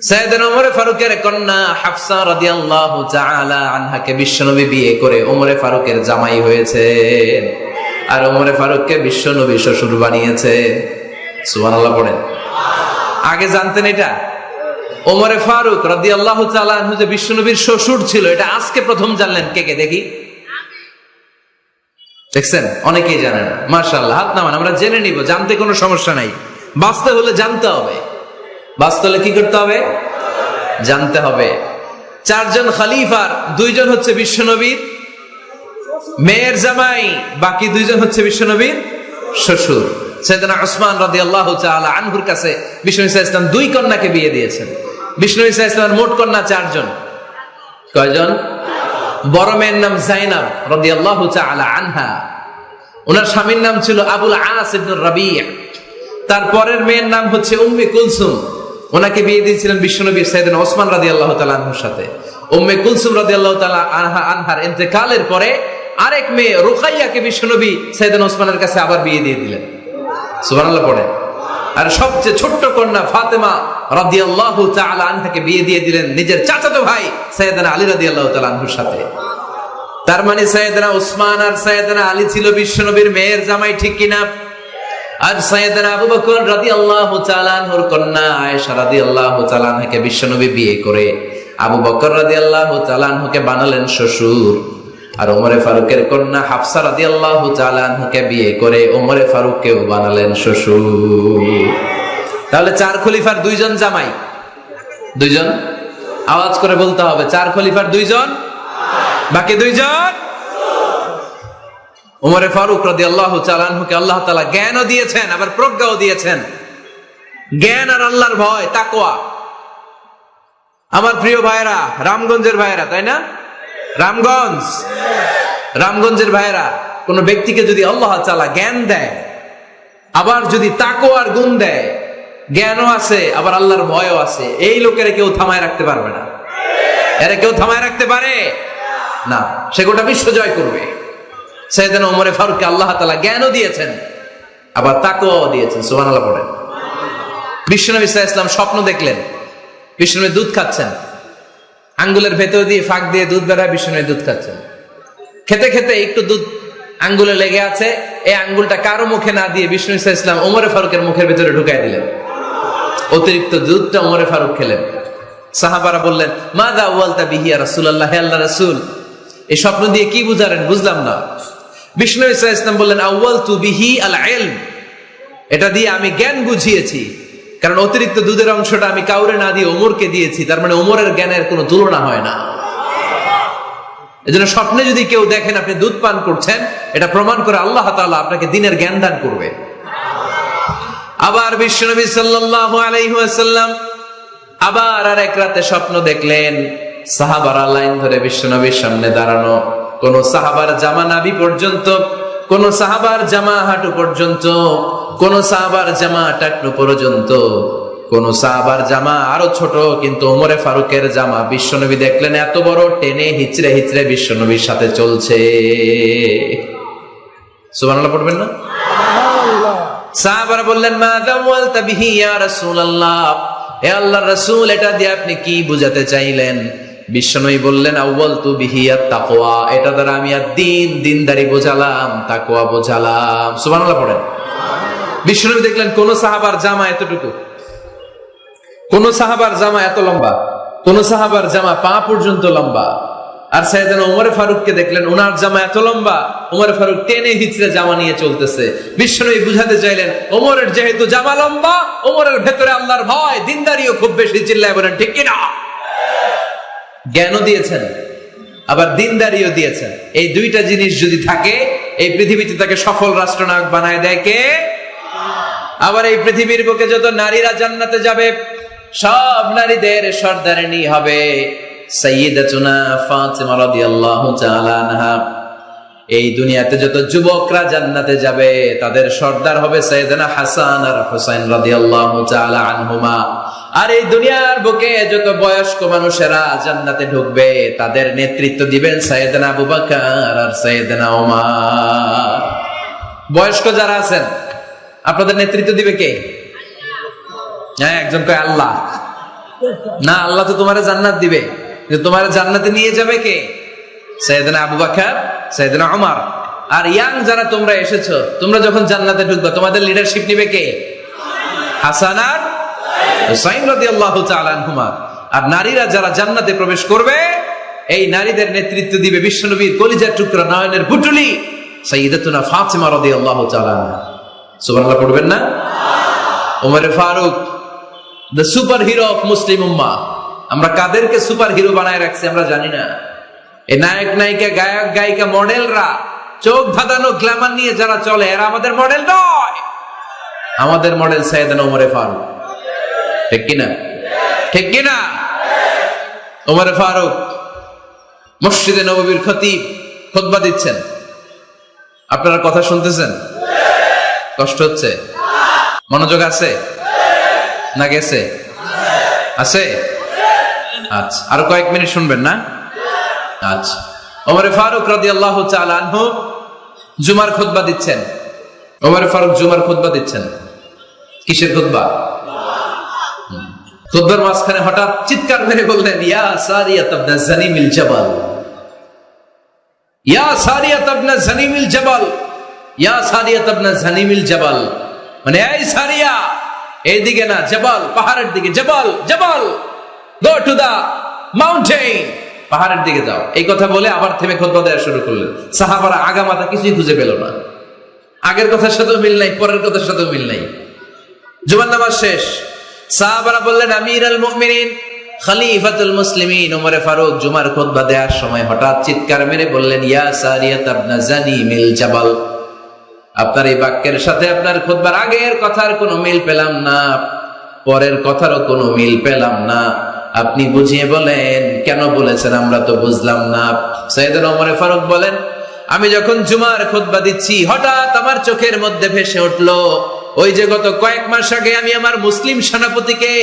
সাইয়েদনা ওমর ফারুকের কন্যা হাফসা রাদিয়াল্লাহু তাআলা আনহাকে বিশ্বনবী বিয়ে করে ওমর ফারুকের জামাই হয়েছে, আর ওমর ফারুককে বিশ্বনবী শ্বশুর বানিয়েছে। সুবহানাল্লাহ পড়েন। আগে জানতেন এটা? ওমর ফারুক রাদিয়াল্লাহু তাআলা আনহু যে বিশ্বনবীর শ্বশুর ছিল, এটা আজকে প্রথম জানলেন। কে কে দেখি? দেখছেন? অনেকেই জানেন না। মাশাআল্লাহ, হাত নামান, আমরা জেনে নিব। জানতে কোনো সমস্যা নাই। বাঁচতে হলে জানতে হবে। বাঁচতে হলে কি করতে হবে? জানতে হবে। 4 জন খলিফার 2 জন হচ্ছে বিশ্বনবীর মেয়ের জামাই, বাকি 2 জন হচ্ছে বিশ্বনবীর শ্বশুর। সাইয়েদনা উসমান রাদিয়াল্লাহু তাআলা আনহুর কাছে বিশ্বনবী সাল্লাল্লাহু আলাইহি ওয়াসাল্লাম 2 কন্যাকে বিয়ে দিয়েছেন। বিশ্বনবী সাল্লাল্লাহু আলাইহি ওয়াসাল্লামের মোট কন্যা 4 জন। কয়জন? বড় মেয়ের নাম যায়েনব রাদিয়াল্লাহু তাআলা আনহা, ওনার স্বামীর নাম ছিল আবুল আস ইবনে রাবি'। তারপরের মেয়ের নাম হচ্ছে উম্মে কুলসুম, ওনাকে বিয়ে দিয়েছিলেন বিশ্বনবী সাইয়েদনা ওসমান রাদিয়াল্লাহু তাআলা আনহুর সাথে। উম্মে কুলসুম রাদিয়াল্লাহু তাআলা আনহার ইন্তেকালের পরে আরেক মেয়ে রুকাইয়াকে বিশ্বনবী সাইয়েদনা ওসমানের কাছে আবার বিয়ে দিয়ে দিলেন। সুবহানাল্লাহ পড়ে। আর সবচেয়ে ছোট্ট কন্যা ফাতেমা রাদিয়াল্লাহু তাআলা আনহাকে বিয়ে দিয়ে দিলেন নিজের চাচাতো ভাই সাইয়েদনা আলী রাদিয়াল্লাহু তাআলা আনহুর সাথে। তার মানে সাইয়েদনা ওসমান আর সাইয়েদনা আলী ছিল বিশ্বনবীর মেয়ের জামাই, ঠিক কিনা? আর সাইয়েদনা আবু বকর রাদিয়াল্লাহু তাআলা আনহুর কন্যা আয়েশা রাদিয়াল্লাহু তাআলা আনহাকে বিশ্বনবী বিয়ে করে আবু বকর রাদিয়াল্লাহু তাআলা আনহুকে বানালেন শ্বশুর, আর ওমরে ফারুকের কন্যা হাফসা রাদিয়াল্লাহু তাআলা আনহুকে বিয়ে করে ওমরে ফারুককেও বানালেন শ্বশুর। তাহলে 4 খলিফার 2 জন জামাই, 2 জন। আওয়াজ করে বলতে হবে, 4 খলিফার 2 জন, বাকি 2 জন। ওমরে ফারুক রাদিয়াল্লাহু তাআলা আনহুকে আল্লাহ তাআলা জ্ঞানও দিয়েছেন, আবার প্রজ্ঞাও দিয়েছেন। জ্ঞান আর আল্লাহর ভয়, তাকওয়া। আমার প্রিয় ভাইরা, রামগঞ্জের ভাইরা, তাই না? রামগঞ্জের ভাইরা, কোন ব্যক্তিকে যদি আল্লাহ তাআলা জ্ঞান দেয়, আবার যদি তাকওয়ার গুণ দেয়, জ্ঞানও আছে আবার আল্লাহর ভয়ও আছে, এই লোকের কেউ থামায় রাখতে পারবে না। এরা কেউ থামায় রাখতে পারে না, সে গোটা বিশ্ব জয় করবে। সাইয়েদনা ওমরে ফারুককে আল্লাহ তাআলা জ্ঞানও দিয়েছেন, আবার তাকওয়াও দিয়েছেন। সুবহানাল্লাহ পড়েন। বিশ্বনবী সাল্লাল্লাহু আলাইহি ওয়াসাল্লাম স্বপ্ন দেখলেন, বিশ্বনবী দুধ খাচ্ছেন, আঙ্গুলের ভেতর দিয়ে ফাঁক দিয়ে দুধ বেরোয়, বিশ্বনবী দুধ খাচ্ছেন। খেতে খেতে একটু দুধ আঙ্গুলে লেগে আছে, এই আঙ্গুলটা কারো মুখে না দিয়ে বিশ্বনবী সাল্লাল্লাহু আলাইহি ওয়াসাল্লাম ওমরে ফারুকের মুখের ভিতরে ঢুকাই দিলেন। অতিরিক্ত দুধটা ওমরে ফারুক খেলেন। সাহাবারা বললেন, মাযা ওয়ালতা বিহি ইয়া রাসূলুল্লাহ, হে আল্লাহর রাসূল, এই স্বপ্ন দিয়ে কি বুঝালেন, বুঝলাম না। বিশ্বনবী সাল্লাল্লাহু আলাইহি ওয়াসাল্লাম বললেন, আউয়ালতু বিহি আল ইলম, এটা দিয়ে আমি জ্ঞান বুঝিয়েছি, কারণ অতিরিক্ত দুধের অংশটা আমি কাউরে না দিয়ে ওমরকে দিয়েছি, তার মানে ওমরের জ্ঞানের কোনো তুলনা হয় না। এজন্য স্বপ্নে যদি কেউ দেখেন আপনি দুধ পান করছেন, এটা প্রমাণ করে আল্লাহ তাআলা আপনাকে দ্বীনের জ্ঞান দান করবে। আবার বিশ্বনবী সাল্লাল্লাহু আলাইহি ওয়াসাল্লাম আবার আরেক রাতে স্বপ্ন দেখলেন, সাহাবারা লাইন ধরে বিশ্বনবীর সামনে দাঁড়ানো, কোন সাহাবার জামা নাভি পর্যন্ত, কোন সাহাবার জামা হাঁটু পর্যন্ত, কোন সাহাবার জামা টাকনু পর্যন্ত, কোন সাহাবার জামা আরো ছোট, কিন্তু ওমরে ফারুকের জামা বিশ্বনবী দেখলেন এত বড়, টেনে হিচড়ে হিচড়ে বিশ্বনবীর সাথে চলছে। সুবহানাল্লাহ পড়বেন না? সাহাবারা বললেন, মাযা ওয়ালতা বিহি ইয়া রাসূলুল্লাহ, হে আল্লাহর রাসূল, এটা দিয়ে আপনি কি বুঝাতে চাইলেন? বিশ্বনবী বললেন, আউয়ালতু বিহি আত-তাকওয়া, এটা দ্বারা আমি আর-দ্বীন, দ্বীনদারি বোঝালাম, তাকওয়া বোঝালাম। সুবহানাল্লাহ পড়েন। বিশ্বনবী দেখলেন কোন সাহাবার জামা এতটুকু, কোন সাহাবার জামা এত লম্বা, কোন সাহাবার জামা পা পর্যন্ত লম্বা, আর সাইয়েদনা ওমরে ফারুককে দেখলেন ওনার জামা এত লম্বা, ওমরে ফারুক টেনে হিচড়ে জামা নিয়ে চলতেছে। বিশ্বনবী বুঝাতে চাইলেন, ওমরের যেহেতু জামা লম্বা, ওমরের ভেতরে আল্লাহর ভয়, দ্বীনদারিও খুব বেশি। চিল্লায় বলেন ঠিক কিনা? জ্ঞানও দিয়েছেন, আবার দ্বীনদারিও দিয়েছেন। এই দুইটা জিনিস যদি থাকে, এই পৃথিবীতে তাকে সফল রাষ্ট্রনায়ক বানায় দেয় কে? আবার এই পৃথিবীর বুকে যত নারীরা জান্নাতে যাবে, সব নারীদের সর্দারিনী হবে সাইয়্যিদাতুনা ফাতিমা রাদিয়াল্লাহু তাআলা আনহা। এই দুনিয়াতে যত যুবকরা জান্নাতে যাবে, তাদের সর্দার হবে সাইয়েদনা হাসান আর হুসাইন রাদিয়াল্লাহু তাআলা আনহুমা। আর এই দুনিয়ার বুকে যত বয়স্ক মানুষেরা জান্নাতে ঢুকবে, তাদের নেতৃত্ব দিবেন সাইয়েদনা আবু বকর আর সাইয়েদনা ওমর। বয়স্ক যারা আছেন, আপনাদের নেতৃত্ব দিবে কে? হ্যাঁ, একজন কয় আল্লাহ। না, আল্লাহ তো তোমার জান্নাত দিবে, তোমার জান্নাতে নিয়ে যাবে কে? সাইয়েদনা আবু বকর, সাইয়েদনা ওমর। আর ইয়াং যারা তোমরা এসেছো, তোমরা যখন জান্নাতে ঢুকবে, তোমাদের লিডারশিপ নিবে কে? হাসান আর হুসাইন রাদিয়াল্লাহু তাআলা আনহুমা। আর নারীরা যারা জান্নাতে প্রবেশ করবে, এই নারীদের নেতৃত্ব দিবে বিশ্বনবীর কলিজার টুকরা, নয়নের পুটুলি সাইয়্যিদাতুনা ফাতিমা রাদিয়াল্লাহু তাআলা আনহা। সুবহানাল্লাহ পড়বেন না? Omar Farooq, the superhero of Muslim উম্মাহ। আমরা কাদেরকে সুপার হিরো বানায় রাখছি আমরা জানি না। এই নায়ক নায়িকা, গায়ক গায়িকা, মডেলরা, চোখ ধাঁধানো গ্ল্যামার নিয়ে যারা চলে, এরা আমাদের মডেল নয়। আমাদের মডেল সাইয়েদনা ওমর ফারুক। ঠিক কিনা? ঠিক কিনা? ওমর ফারুক মসজিদে নববীর খতিব, খুতবা দিচ্ছেন। আপনারা কথা শুনতেছেন? কষ্ট হচ্ছে? মনোযোগ আছে না গেছে? আছে? আচ্ছা, আরো কয়েক মিনিট শুনবেন না? আচ্ছা। ওমর ফারুক রাদিয়াল্লাহু তাআলা আনহু জুমার খুতবা দিচ্ছেন। ওমর ফারুক জুমার খুতবা দিচ্ছেন। কিসের খুতবা? খুতবার মাঝখানে হঠাৎ চিৎকার মেরে বললেন, ইয়া সারিয়াত ইবনে জানিমিল জাবাল, ইয়া সারিয়াত ইবনে জানিমিল জাবাল, ইয়া সারিয়াত ইবনে জানিমিল জাবাল। মানে এই সারিয়া, এইদিকে না, জাবাল পাহাড়ের দিকে, জাবাল জাবাল, গো টু দা মাউন্টেন, পাহাড়ের দিকে যাও। এই কথা বলে আবার থেমে খুতবা দেওয়া শুরু করলেন। সাহাবারা আগামাথা কিছুই খুঁজে পেল না। আগের কথার সাথেও মিল নাই, পরের কথার সাথেও মিল নাই। জুমার নামাজ শেষ। সাহাবারা বললেন, আমিরুল মুমিনিন, খলিফাতুল মুসলিমিন ওমর ফারুক জুমার খুতবা দেওয়ার সময় হঠাৎ চিৎকার মেরে বললেন, ইয়া সারিয়াত ইবনে জানিমিল জাবাল। আপনার এই বাক্যের সাথে আপনার খুতবার আগের কথার কোনো মিল পেলাম না, পরের কথারও কোনো মিল পেলাম না। আপনি বুঝিয়ে বলেন, কেন বলেছেন আমরা তো বুঝলাম না। সাইয়েদনা ওমর ফারুক বলেন, আমি যখন জুমার খুতবা দিচ্ছি হঠাৎ আমার চোখের মধ্যে ভেসে উঠলো ওই যে গত কয়েক মাস আগে আমি আমার মুসলিম সেনাপতিকে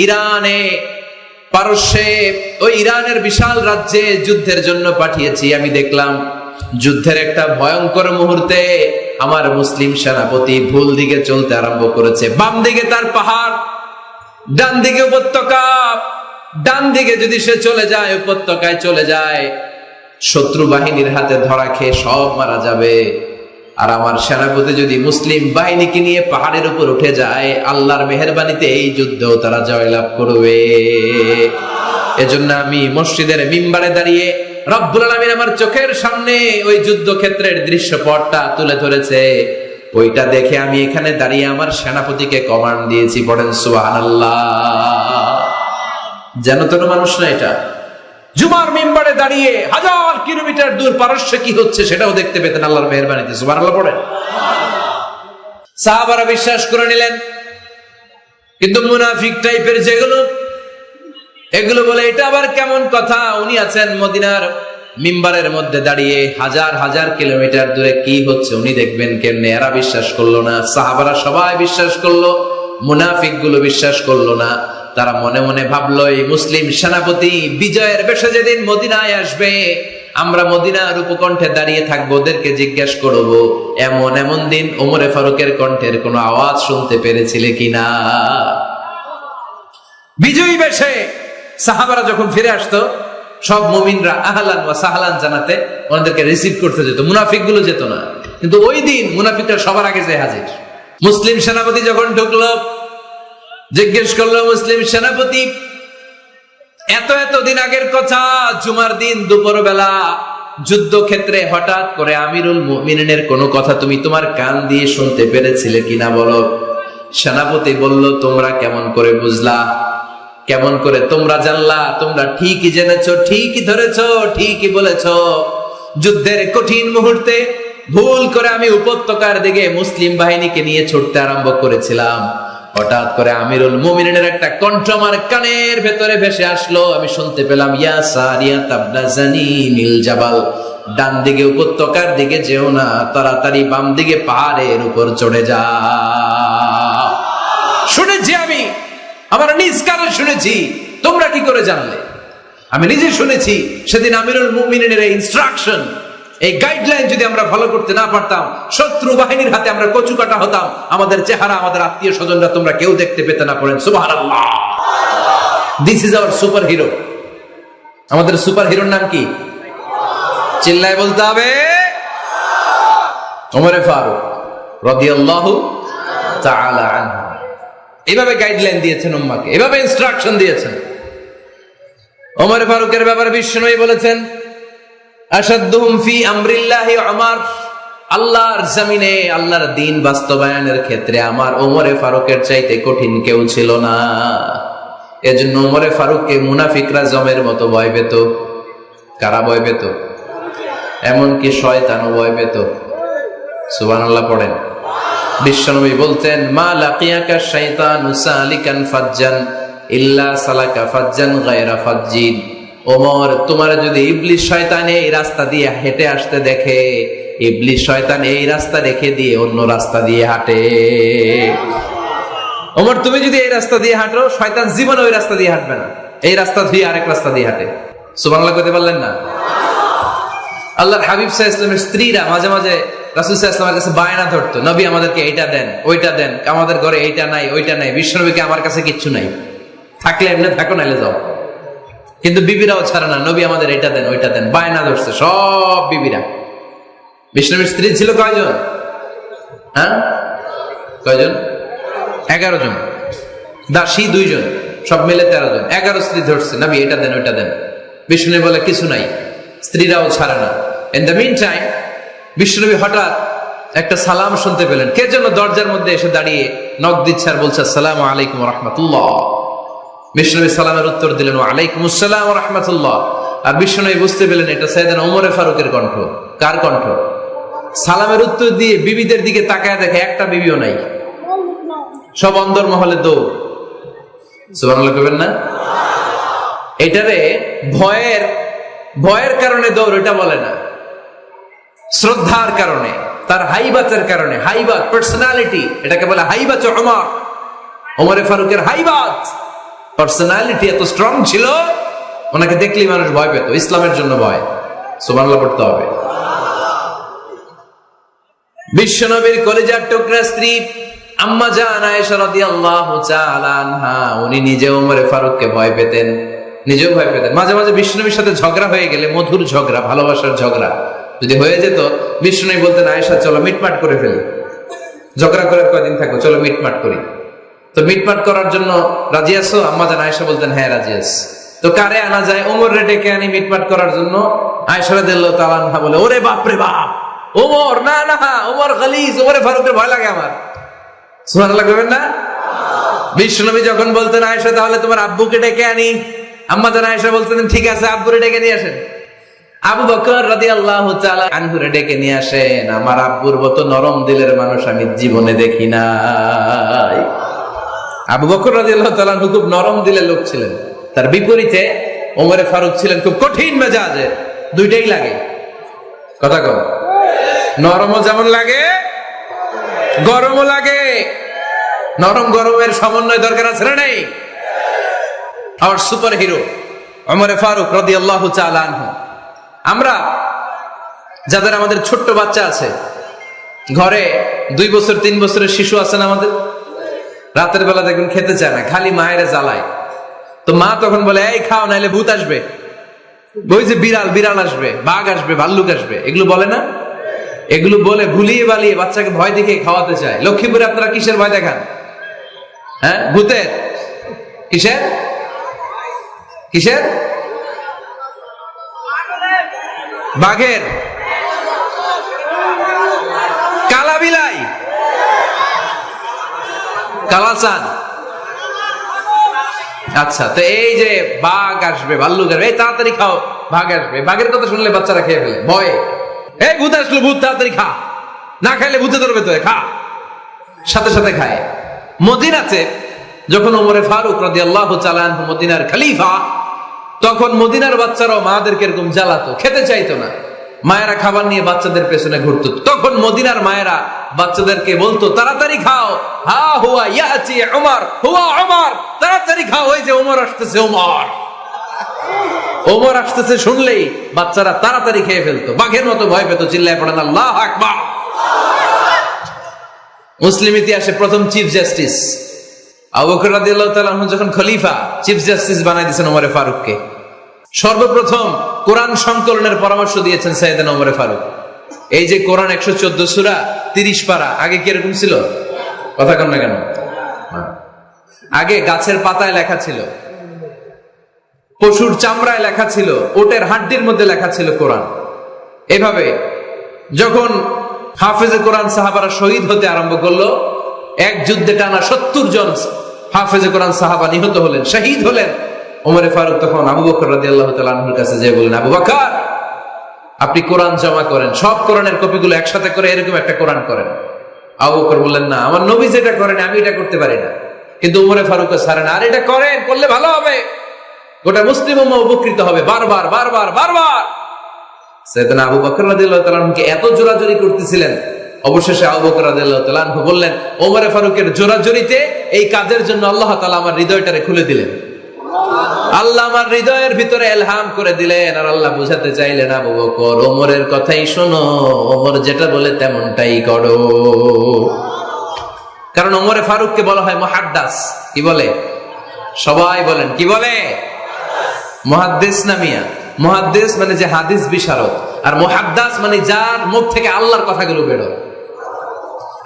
ইরানে, পারস্যে, ওই ইরানের বিশাল রাজ্যে যুদ্ধের জন্য পাঠিয়েছি। আমি দেখলাম যুদ্ধের একটা ভয়ঙ্কর মুহূর্তে আমার মুসলিম সেনাপতি ভুল দিকে চলতে আরম্ভ করেছে। বাম দিকে তার পাহাড়, ডান দিকে উপত্যকা। ডান দিকে যদি সে চলে যায়, উপত্যকায় চলে যায়, শত্রু বাহিনীর হাতে ধরা খেয়ে সব মারা যাবে। আর আমার সেনাপতি যদি মুসলিম বাহিনীকে নিয়ে পাহাড়ের উপর উঠে যায়, আল্লাহর মেহেরবানিতে এই যুদ্ধেও তারা জয়লাভ করবে। এজন্য আমি মসজিদের মিম্বারে দাঁড়িয়ে রব্বুল আলামিন আমার চোখের সামনে ওই যুদ্ধক্ষেত্রের দৃশ্যপটটা তুলে ধরেছে, ওইটা দেখে আমি এখানে দাঁড়িয়ে আমার সেনাপতিকে কমান্ড দিয়েছি। পড়েন সুবহানাল্লাহ। যেন তেন মানুষ না এটা। জুমার মিম্বারে দাঁড়িয়ে হাজার কিলোমিটার দূর পারস্যে কি হচ্ছে সেটাও দেখতে পেতেন আল্লাহর মেহেরবানিতে। সুবহানাল্লাহ পড়েন। সাহাবারা বিশ্বাস করে নিলেন। কিন্তু মুনাফিক টাইপের যেগুলো, এগুলো বলে এটা আবার কেমন কথা, উনি আছেন মদিনার মিম্বারের মধ্যে দাঁড়িয়ে, হাজার হাজার কিলোমিটার দূরে কি হচ্ছে উনি দেখবেন কেমনে। এরা বিশ্বাস করলো না, সাহাবারা সবাই বিশ্বাস করলো, মুনাফিক গুলো বিশ্বাস করলো না। তারা মনে মনে ভাবলো, এই মুসলিম সেনাপতি বিজয়ের বেশে যেদিন মদিনায় আসবে, আমরা মদিনার উপকণ্ঠে দাঁড়িয়ে থাকবো, ওদেরকে জিজ্ঞেস করবো এমন এমন দিন ওমরে ফারুকের কণ্ঠের কোনো আওয়াজ শুনতে পেরেছিলে কিনা। বিজয়ী বেশে সাহাবারা যখন ফিরে আসতো, সব মুমিনরা আহলান ওয়া সাহলান জানাতে ওনাদেরকে রিসিভ করতে যেত, মুনাফিক গুলো যেত না। কিন্তু ওই দিন মুনাফিকরা সবার আগে যে হাজির। মুসলিম সেনাপতি যখন ঢুকলো, জিজ্ঞেস করলো, মুসলিম সেনাপতি, এত দিন আগের কথা, জুমার দিন দুপুর বেলা যুদ্ধক্ষেত্রে হঠাৎ করে আমিরুল মুমিনিনের কোনো কথা তুমি তোমার কান দিয়ে শুনতে পেরেছিলে কিনা বলো। সেনাপতি বলল, তোমরা কেমন করে বুঝলা, কেমন করে তোমরা জানলা? তোমরা ঠিকই জেনেছো, ঠিকই ধরেছো, ঠিকই বলেছো। যুদ্ধের কঠিন মুহূর্তে ভুল করে আমি উপত্যকার দিকে মুসলিম বাহিনীকে নিয়ে ছুটতে আরম্ভ করেছিলাম। হঠাৎ করে আমিরুল মুমিনিনের একটা কণ্ঠ আমার কানের ভেতরে ভেসে আসলো। আমি শুনতে পেলাম, ইয়া সারিয়াত ইবনে জানিমিল জাবাল, ডান দিকে উপত্যকার দিকে যেও না, তাড়াতাড়ি বাম দিকে পাহাড়ের উপর চড়ে যাও। শুনেছি আমি, আমার নিজ কানে শুনেছি। তোমরা কি করে জানলে? আমি নিজে শুনেছি। সেদিন আমিরুল মুমিনিনের এই ইনস্ট্রাকশন, এই গাইডলাইন যদি আমরা ফলো করতে না পারতাম, শত্রু বাহিনীর হাতে আমরা কচু কাটা হতাম। আমাদের চেহারা, আমাদের আত্মীয় স্বজনরা তোমরা কেউ দেখতে পেতে না। পড়েন সুবহানাল্লাহ। This is our super hero. আমাদের সুপার হিরোর নাম কি? চিল্লায় বলতে হবে, ওমর ফারুক রাদিয়াল্লাহু তাআলা আনহু। এইভাবে গাইডলাইন দিয়েছেন উম্মাহকে, এভাবে ইনস্ট্রাকশন দিয়েছেন। ওমর ফারুকের ব্যাপারে বিশ্বনবী বলেছেন, আশাদ্দুহুম ফি আমরিল্লাহি উমর, আল্লাহর জমিনে আল্লাহর দ্বীন বাস্তবায়নের ক্ষেত্রে আমার ওমরে ফারুকের চাইতে কঠিন কেউ ছিল না। এজন্য ওমরে ফারুককে মুনাফিকরা জমের মতো ভয় পেত। কারা ভয় পেত? এমনকি শয়তানও ভয় পেত। সুবহানাল্লাহ পড়েন। বিশ্বনবী বলতেন, মা লাকিয়াকা শাইতানু সালিকান ফাজ্জান ইল্লা সালাকা ফাজ্জান গায়রা ফাজ্জিন। ওমর, তোমার যদি ইবলিস শয়তান এই রাস্তা দিয়ে হেঁটে আসতে দেখে, ইবলিস শয়তান এই রাস্তা রেখে দিয়ে অন্য রাস্তা দিয়ে হাঁটে। ওমর, তুমি যদি এই রাস্তা দিয়ে হাঁটো, শয়তান জীবনে ওই রাস্তা দিয়ে হাঁটবে না, এই রাস্তা ধুয়ে আরেক রাস্তা দিয়ে হাঁটে। সুবহানাল্লাহ কইতে পারলেন না? আল্লাহর হাবিব সাল্লাল্লাহু আলাইহি ওয়াসাল্লামের স্ত্রীরা মাঝে মাঝে রাসূল সাল্লাল্লাহু আলাইহি ওয়াসাল্লামের কাছে বায়না ধরতো, নবী আমাদেরকে এইটা দেন, ওইটা দেন, আমাদের ঘরে এইটা নাই, ওইটা নাই। বিশ্বনবীকে, আমার কাছে কিচ্ছু নাই, থাকলে এমনি থাকো, নাইলে যাও। কিন্তু বিবিরাও ছাড়ে না, নবী আমাদের এটা দেন, ওইটা দেন, বায়না ধরছে সব বিবিরা। বিশ্বনবীর স্ত্রী ছিল কয়জন? হ্যাঁ, কয়জন? 11 জন। দাসী 2 জন। সব মিলে 13 জন। 11 স্ত্রী ধরছে, নবী এটা দেন ওইটা দেন। বিষ্ণু বলে কিছু নাই, স্ত্রীরাও ছাড়ে না। ইন দ্য মিন টাইম বিষ্ণুনবী হঠাৎ একটা সালাম শুনতে পেলেন। কে যেন দরজার মধ্যে এসে দাঁড়িয়ে নক দিচ্ছে আর বলছে আসসালামু আলাইকুম ওয়া রাহমাতুল্লাহ। বিষ্ণুনবী সালামের উত্তর দিলেন ওয়া আলাইকুমুস সালাম ওয়া রাহমাতুল্লাহ। আর বিষ্ণুনবী বুঝতে পেলেন এটা সাইয়েদনা ওমর ফারুকের কণ্ঠ। কার কণ্ঠ? সালামের উত্তর দিয়ে বিবিদের দিকে তাকায় দেখে একটা বিবিও নাই, সব অন্দর মহলে দৌড়। সুবহানাল্লাহ কইবেন না? এটারে ভয়ের কারণে দৌড় এটা বলে না, শ্রদ্ধার কারণে, তার হাইবাতের কারণে। হাইবাত পার্সোনালিটি, এটাকে বলে হাইবাত ওমর। ওমরে ফারুকের হাইবাত পার্সোনালিটি এত স্ট্রং ছিল, ওনাকে দেখলেই মানুষ ভয় পেত। ইসলামের জন্য ভয়। সুবহানাল্লাহ পড়তে হবে। বিশ্বনবীর কলিজার টুকরা স্ত্রী আম্মা জান আয়েশা রাদিয়াল্লাহু তাআলা আনহা, উনি নিজে ওমরে ফারুককে ভয় পেতেন, নিজেও ভয় পেতেন। মাঝে মাঝে বিশ্বনবীর সাথে ঝগড়া হয়ে গেলে, মধুর ঝগড়া, ভালোবাসার ঝগড়া যদি হয়ে যেত, বিশ্বনবী বলতেন আয়েশা চলো মিটমাট করে ফেলি, ঝগড়া করার কয়দিন থাকো, চলো মিটমাট করি। তো মিটমাট করার জন্য রাজি আছো? আম্মা জান আয়েশা বলতেন হ্যাঁ রাজি আছি। তো কারে আনা যায়? ওমর রে ডেকে আনি মিটমাট করার জন্য। আয়েশা রাদিয়াল্লাহু তাআলা আনহা বলে ওরে বাপ রে বাপ, ওমর না না, ওমর গালিজ, ওমরে ফারুকের ভয় লাগে আমার। সুবহানাল্লাহ কইবেন না? বিশ্বনবী যখন বলতেন আয়েশা তাহলে তোমার আব্বুকে ডেকে আনি, আম্মা জান আয়েশা বলতেন ঠিক আছে আব্বুরে ডেকে নিয়ে আসেন। আবু বকর রাদিয়াল্লাহু তাআলা আনহুরে ডেকে নিয়ে আসেন। আমার আব্বুর মতো নরম দিলের মানুষ আমি জীবনে দেখি নাই। আবু বকর রাদিয়াল্লাহু তাআলা আনহু খুব নরম দিলের লোক ছিলেন, তার বিপরীতে ওমরে ফারুক ছিলেন খুব কঠিন মেজাজের। দুইটাই লাগে, কথা কও। নরমও যেমন লাগে, গরমও লাগে। নরম গরমের সমন্বয় দরকার আছে না নেই? আমার সুপার হিরো ওমরে ফারুক রাদিয়াল্লাহু তাআলা আনহু। আমরা যাদের আমাদের ছোট্ট বাচ্চা আছে, ঘরে 2 বছর 3 বছরের শিশু আছেন আমাদের, রাতের বেলা দেখবেন খেতে চায় না, খালি মায়েরা জ্বালায়। তো মা তখন বলে এই খাও নাইলে ভূত আসবে, ওই যে বিড়াল আসবে, বাঘ আসবে, ভাল্লুক আসবে, এগুলো বলে না? এগুলো বলে ভুলিয়ে বালিয়ে বাচ্চাকে ভয় দেখে খাওয়াতে চায়। লক্ষ্মীপুরে আপনারা কিসের ভয় দেখান? হ্যাঁ, ভূতের। কিসের কিসের? বাঘের, কালা বিলাই, কালাচান। আচ্ছা, তো এই যে বাঘ আসবে, ভাল্লুক আসবে, এই তাড়াতাড়ি খাও, বাঘ আসবে। বাঘের কথা শুনলে বাচ্চারা খেয়ে ফেলে ভয়ে। এই ভূত আসলো, ভূত, তাড়াতাড়ি খা, না খাইলে ভূতে ধরবে তো, খা। সাথে সাথে খায়। মদিনাতে যখন ওমরে ফারুক রাদিয়াল্লাহু তাআলা আনহু মদিনার খলিফা, তখন মদিনার বাচ্চারাও মাদেরকে এরকম জ্বালাতো, খেতে চাইতো না। মায়েরা খাবার নিয়ে বাচ্চাদের পেছনে ঘুরতো। তখন মদিনার মায়েরা বাচ্চাদেরকে বলতো তাড়াতাড়ি খাও, হা হুয়া ইয়াতি উমর, হুয়া উমর, তাড়াতাড়ি খাও, ওই যে ওমর আসতেছে, ওমর আসতেছে শুনলেই বাচ্চারা তাড়াতাড়ি খেয়ে ফেলতো, বাঘের মতো ভয় পেত। চিল্লায় পড়েন আল্লাহু আকবার। মুসলিম ইতিহাসে প্রথম চিফ জাস্টিস আবু বকর রাদিয়াল্লাহু তাআলা আনহু যখন খলিফা, চিফ জাস্টিস বানাই দিয়েছেন ওমরে ফারুককে। সর্বপ্রথম কোরআন সংকলনের পরামর্শ দিয়েছেন সাইয়েদনা ওমরে ফারুক। এই যে কোরআন 114 সূরা 30 পারা, আগে কি এরকম ছিল? কথা কন না কেন? আগে গাছের পাতায় লেখা ছিল, পশুর চামড়ায় লেখা ছিল, ওটের হাড্ডির মধ্যে লেখা ছিল কোরআন। এভাবে যখন হাফেজে কোরআন সাহাবারা শহীদ হতে আরম্ভ করলো, এক যুদ্ধে টানা 70 জন হাফেজে কোরআন সাহাবা নিহত হলেন, শহীদ হলেন। ওমরে ফারুক তখন আবু বকর রাদিয়াল্লাহু তাআলা আনহুর কাছে যেয়ে বললেন, আবু বকর আপনি কোরআন জমা করেন, সব কোরআনের কপিগুলো একসাথে করে এরকম একটা কোরআন করেন। আবু বকর বললেন না, আমার নবী যেটা করেন আমি এটা করতে পারি না। কিন্তু ওমরে ফারুকও ছাড়েন, আর এটা করেন, করলে ভালো হবে, গোটা মুসলিম উম্মাহ উপকৃত হবে। বারবার বারবার বারবার সাইয়েদনা আবু বকর রাদিয়াল্লাহু তাআলা আনহুকে এত জোরাজুরি করতেছিলেন, অবশেষে আবু বকর রাদিয়াল্লাহু তাআলা আনহু বললেন, ওমরে ফারুকের জোরাজুরিতে এই কাজের জন্য আল্লাহ তাআলা আমার হৃদয়টারে খুলে দিলেন। আল্লাহ আমার হৃদয়ের ভিতরে ইলহাম করে দিলেন। আর আল্লাহ বুঝাতে চাইলেন, আবু বকর ওমরের কথাই শোনো, ওমর যেটা বলে তেমনটাই করো। কারণ ওমরে ফারুককে বলা হয় মুহাদ্দিস। কি বলে? সবাই বলেন কি বলে? মুহাদ্দিস না মিয়া? মুহাদ্দিস মানে যে হাদিস বিশারদ, আর মুহাদ্দাস মানে যার মুখ থেকে আল্লাহর কথাগুলো বেরোয়।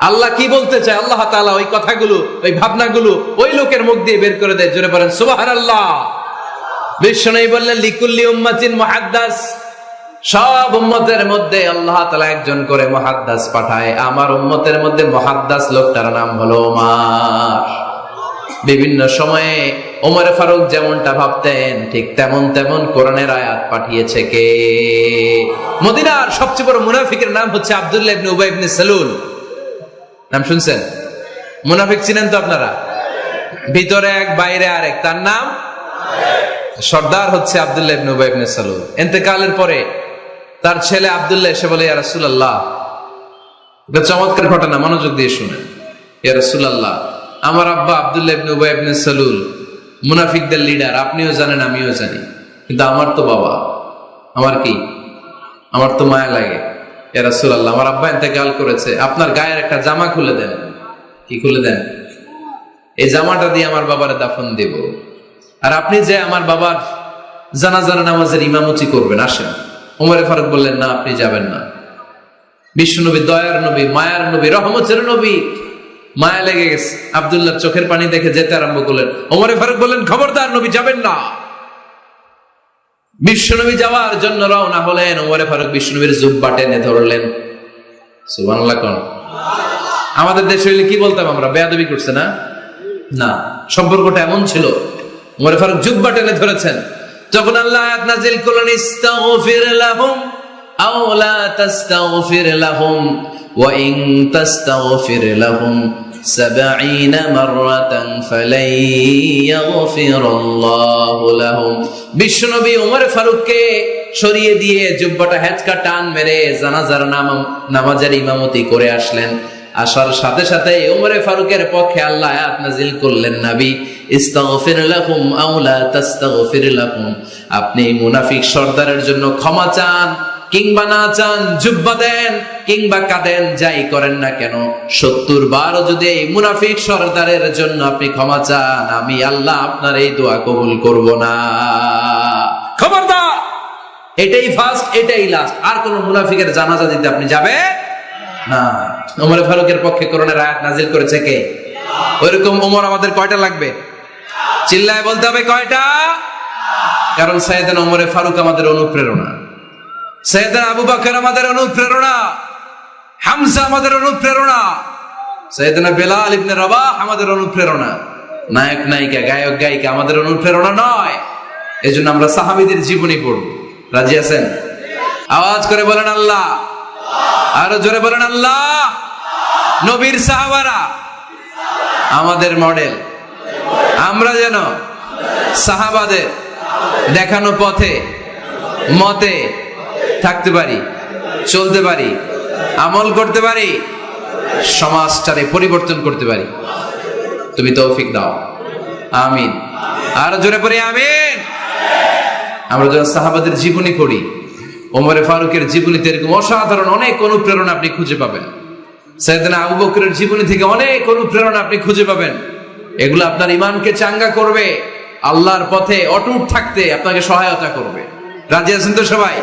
আল্লাহ কি বলতে চায়, আল্লাহ তাআলা ওই কথাগুলো, ওই ভাবনাগুলো ওই লোকের মুখ দিয়ে বের করে দেয়। জোরে বলেন সুবহানাল্লাহ। বিশ্বনবী বললেন লিকুল্লি উম্মাতিন মুহাদ্দাস, সব উম্মতের মধ্যে আল্লাহ তাআলা একজন করে মুহাদ্দাস পাঠায়। আমার উম্মতের মধ্যে মুহাদ্দাস লোকটার নাম হলো ওমর। বিভিন্ন সময়ে ওমর ফারুক যেমনটা ভাবতেন ঠিক তেমন তেমন কোরআনের আয়াত পাঠিয়েছে কে? মদিনার সবচেয়ে বড় মুনাফিকের নাম হচ্ছে আব্দুল্লাহ ইবনে উবাই ইবনে সালুল। নাম শুনছেন? মুনাফিক চিনেন তো আপনারা? ভিতরে এক বাইরে আরেক, তার নাম সর্দার হচ্ছে আব্দুল্লাহ ইবনে উবাই ইবনে সালুল। ইন্তেকালের পরে তার ছেলে আব্দুল্লাহ এসে বলে, ইয়া রাসূলুল্লাহ, এটা চমৎকার ঘটনা, মনোযোগ দিয়ে শুনেন। ইয়া রাসূলুল্লাহ, আমার আব্বা আব্দুল্লাহ ইবনে উবাই ইবনে সালুল মুনাফিকদের লিডার, আপনিও জানেন আমিও জানি, কিন্তু আমার তো বাবা, আমার কি, আমার তো মায়া লাগে। ইয়া রাসূলুল্লাহ, আমার আব্বা ইন্তেকাল করেছে, আপনার গায়ের একটা জামা খুলে দেন। কি খুলে দেন? এই জামাটা দিয়ে আমার বাবার দাফন দেব, আর আপনি যে আমার বাবার জানাজার নামাজের ইমামতি করবেন, আসেন। ওমর ফারুক বললেন, না, আপনি যাবেন না। বিশ্বনবী দয়ার নবী, মায়ার নবী, রহমতের নবী, মায়া লেগে গেছে, আব্দুল্লাহর চোখের পানি দেখে যেতে আরম্ভ করলেন। ওমর ফারুক বললেন, খবরদার, নবী যাবেন না। বিশ্বনবী যাওয়ার জন্য রওনা হলেন। ওমর ফারুক বিশ্বনবীর জুব্বা টেনে ধরলেন। সুবহানাল্লাহ কোন? আমাদের দেশে হইলে কি বলতাম আমরা? বেয়াদবি করছে না? না, সম্পর্কটা এমন ছিল। ওমর ফারুক জুব্বা টেনে ধরেছেন। যখন আল্লাহ আয়াত নাযিল করলেন, ইস্তাগফির লাহুম আও লা তাস্তাগফির লাহুম ওয়া ইন তাস্তাগফির লাহুম 70 মাররাতান ফালাই ইয়াগফিরাল্লাহু লাহুম। বিশ্বনবী ওমর ফারুককে সরিয়ে দিয়ে জুব্বাটা হেঁচকা টান মেরে জানাজার নামাজের ইমামতি করে আসলেন। আসার সাথে সাথে ওমর ফারুকের পক্ষে আল্লাহ আয়াত নাযিল করলেন, নবী, ইস্তাগফির লাহুম আও লা তাস্তাগফির লাহুম, আপনি মুনাফিক সর্দারের জন্য ক্ষমা চান কিংবা না চান, জুব্বা দেন কিংবা কাঁদেন, যাই করেন না কেন, 70 বার যদি এই মুনাফিক সর্দারের জন্য আপনি ক্ষমা চান, আমি আল্লাহ আপনার এই দোয়া কবুল করব না। খবরদার, এটাই ফার্স্ট, এটাই লাস্ট। আর কোন মুনাফিকের জানাজা দিতে আপনি যাবেন না। ওমর ফারুকের পক্ষে কোরআনের আয়াত নাযিল করেছে কে? ওইরকম ওমর আমাদের কয়টা লাগবে? চিল্লায় বলতে হবে কয়টা? কারণ সাইয়েদনা ওমর ফারুক আমাদের অনুপ্রেরণা, সাইয়েদনা আবু বকর আমাদের অনুপ্রেরণা, হামজা আমাদের অনুপ্রেরণা, সাইয়েদনা বেলাল ইবনে রাবাহ আমাদের অনুপ্রেরণা। নায়ক নায়িকা, গায়ক গায়িকা আমাদের অনুপ্রেরণা নয়। এজন্য আমরা সাহাবীদের জীবনী পড়ব। রাজি আছেন? আওয়াজ করে বলেন আল্লাহ, আরো জোরে বলেন আল্লাহ। নবীর সাহাবারা আমাদের মডেল, আমরা যেন সাহাবাদের দেখানো পথে মতে থাকতে পারি, চলতে পারি, আমল করতে পারি, সমাজটারে পরিবর্তন করতে পারি। তুমি তৌফিক দাও, আমিন। আরো জোরে পড়ি আমিন। আমরা যখন সাহাবাদের জীবনী পড়ি, ওমর ফারুকের জীবনীতে এরকম অসাধারণ অনেক অনুপ্রেরণা আপনি খুঁজে পাবেন। সাইয়েদনা আবু বকরের জীবনী থেকে অনেক অনুপ্রেরণা আপনি খুঁজে পাবেন। এগুলো আপনার ঈমানকে চাঙ্গা করবে, আল্লাহর পথে অটুট থাকতে আপনাকে সহায়তা করবে। রাজি আছেন তো সবাই?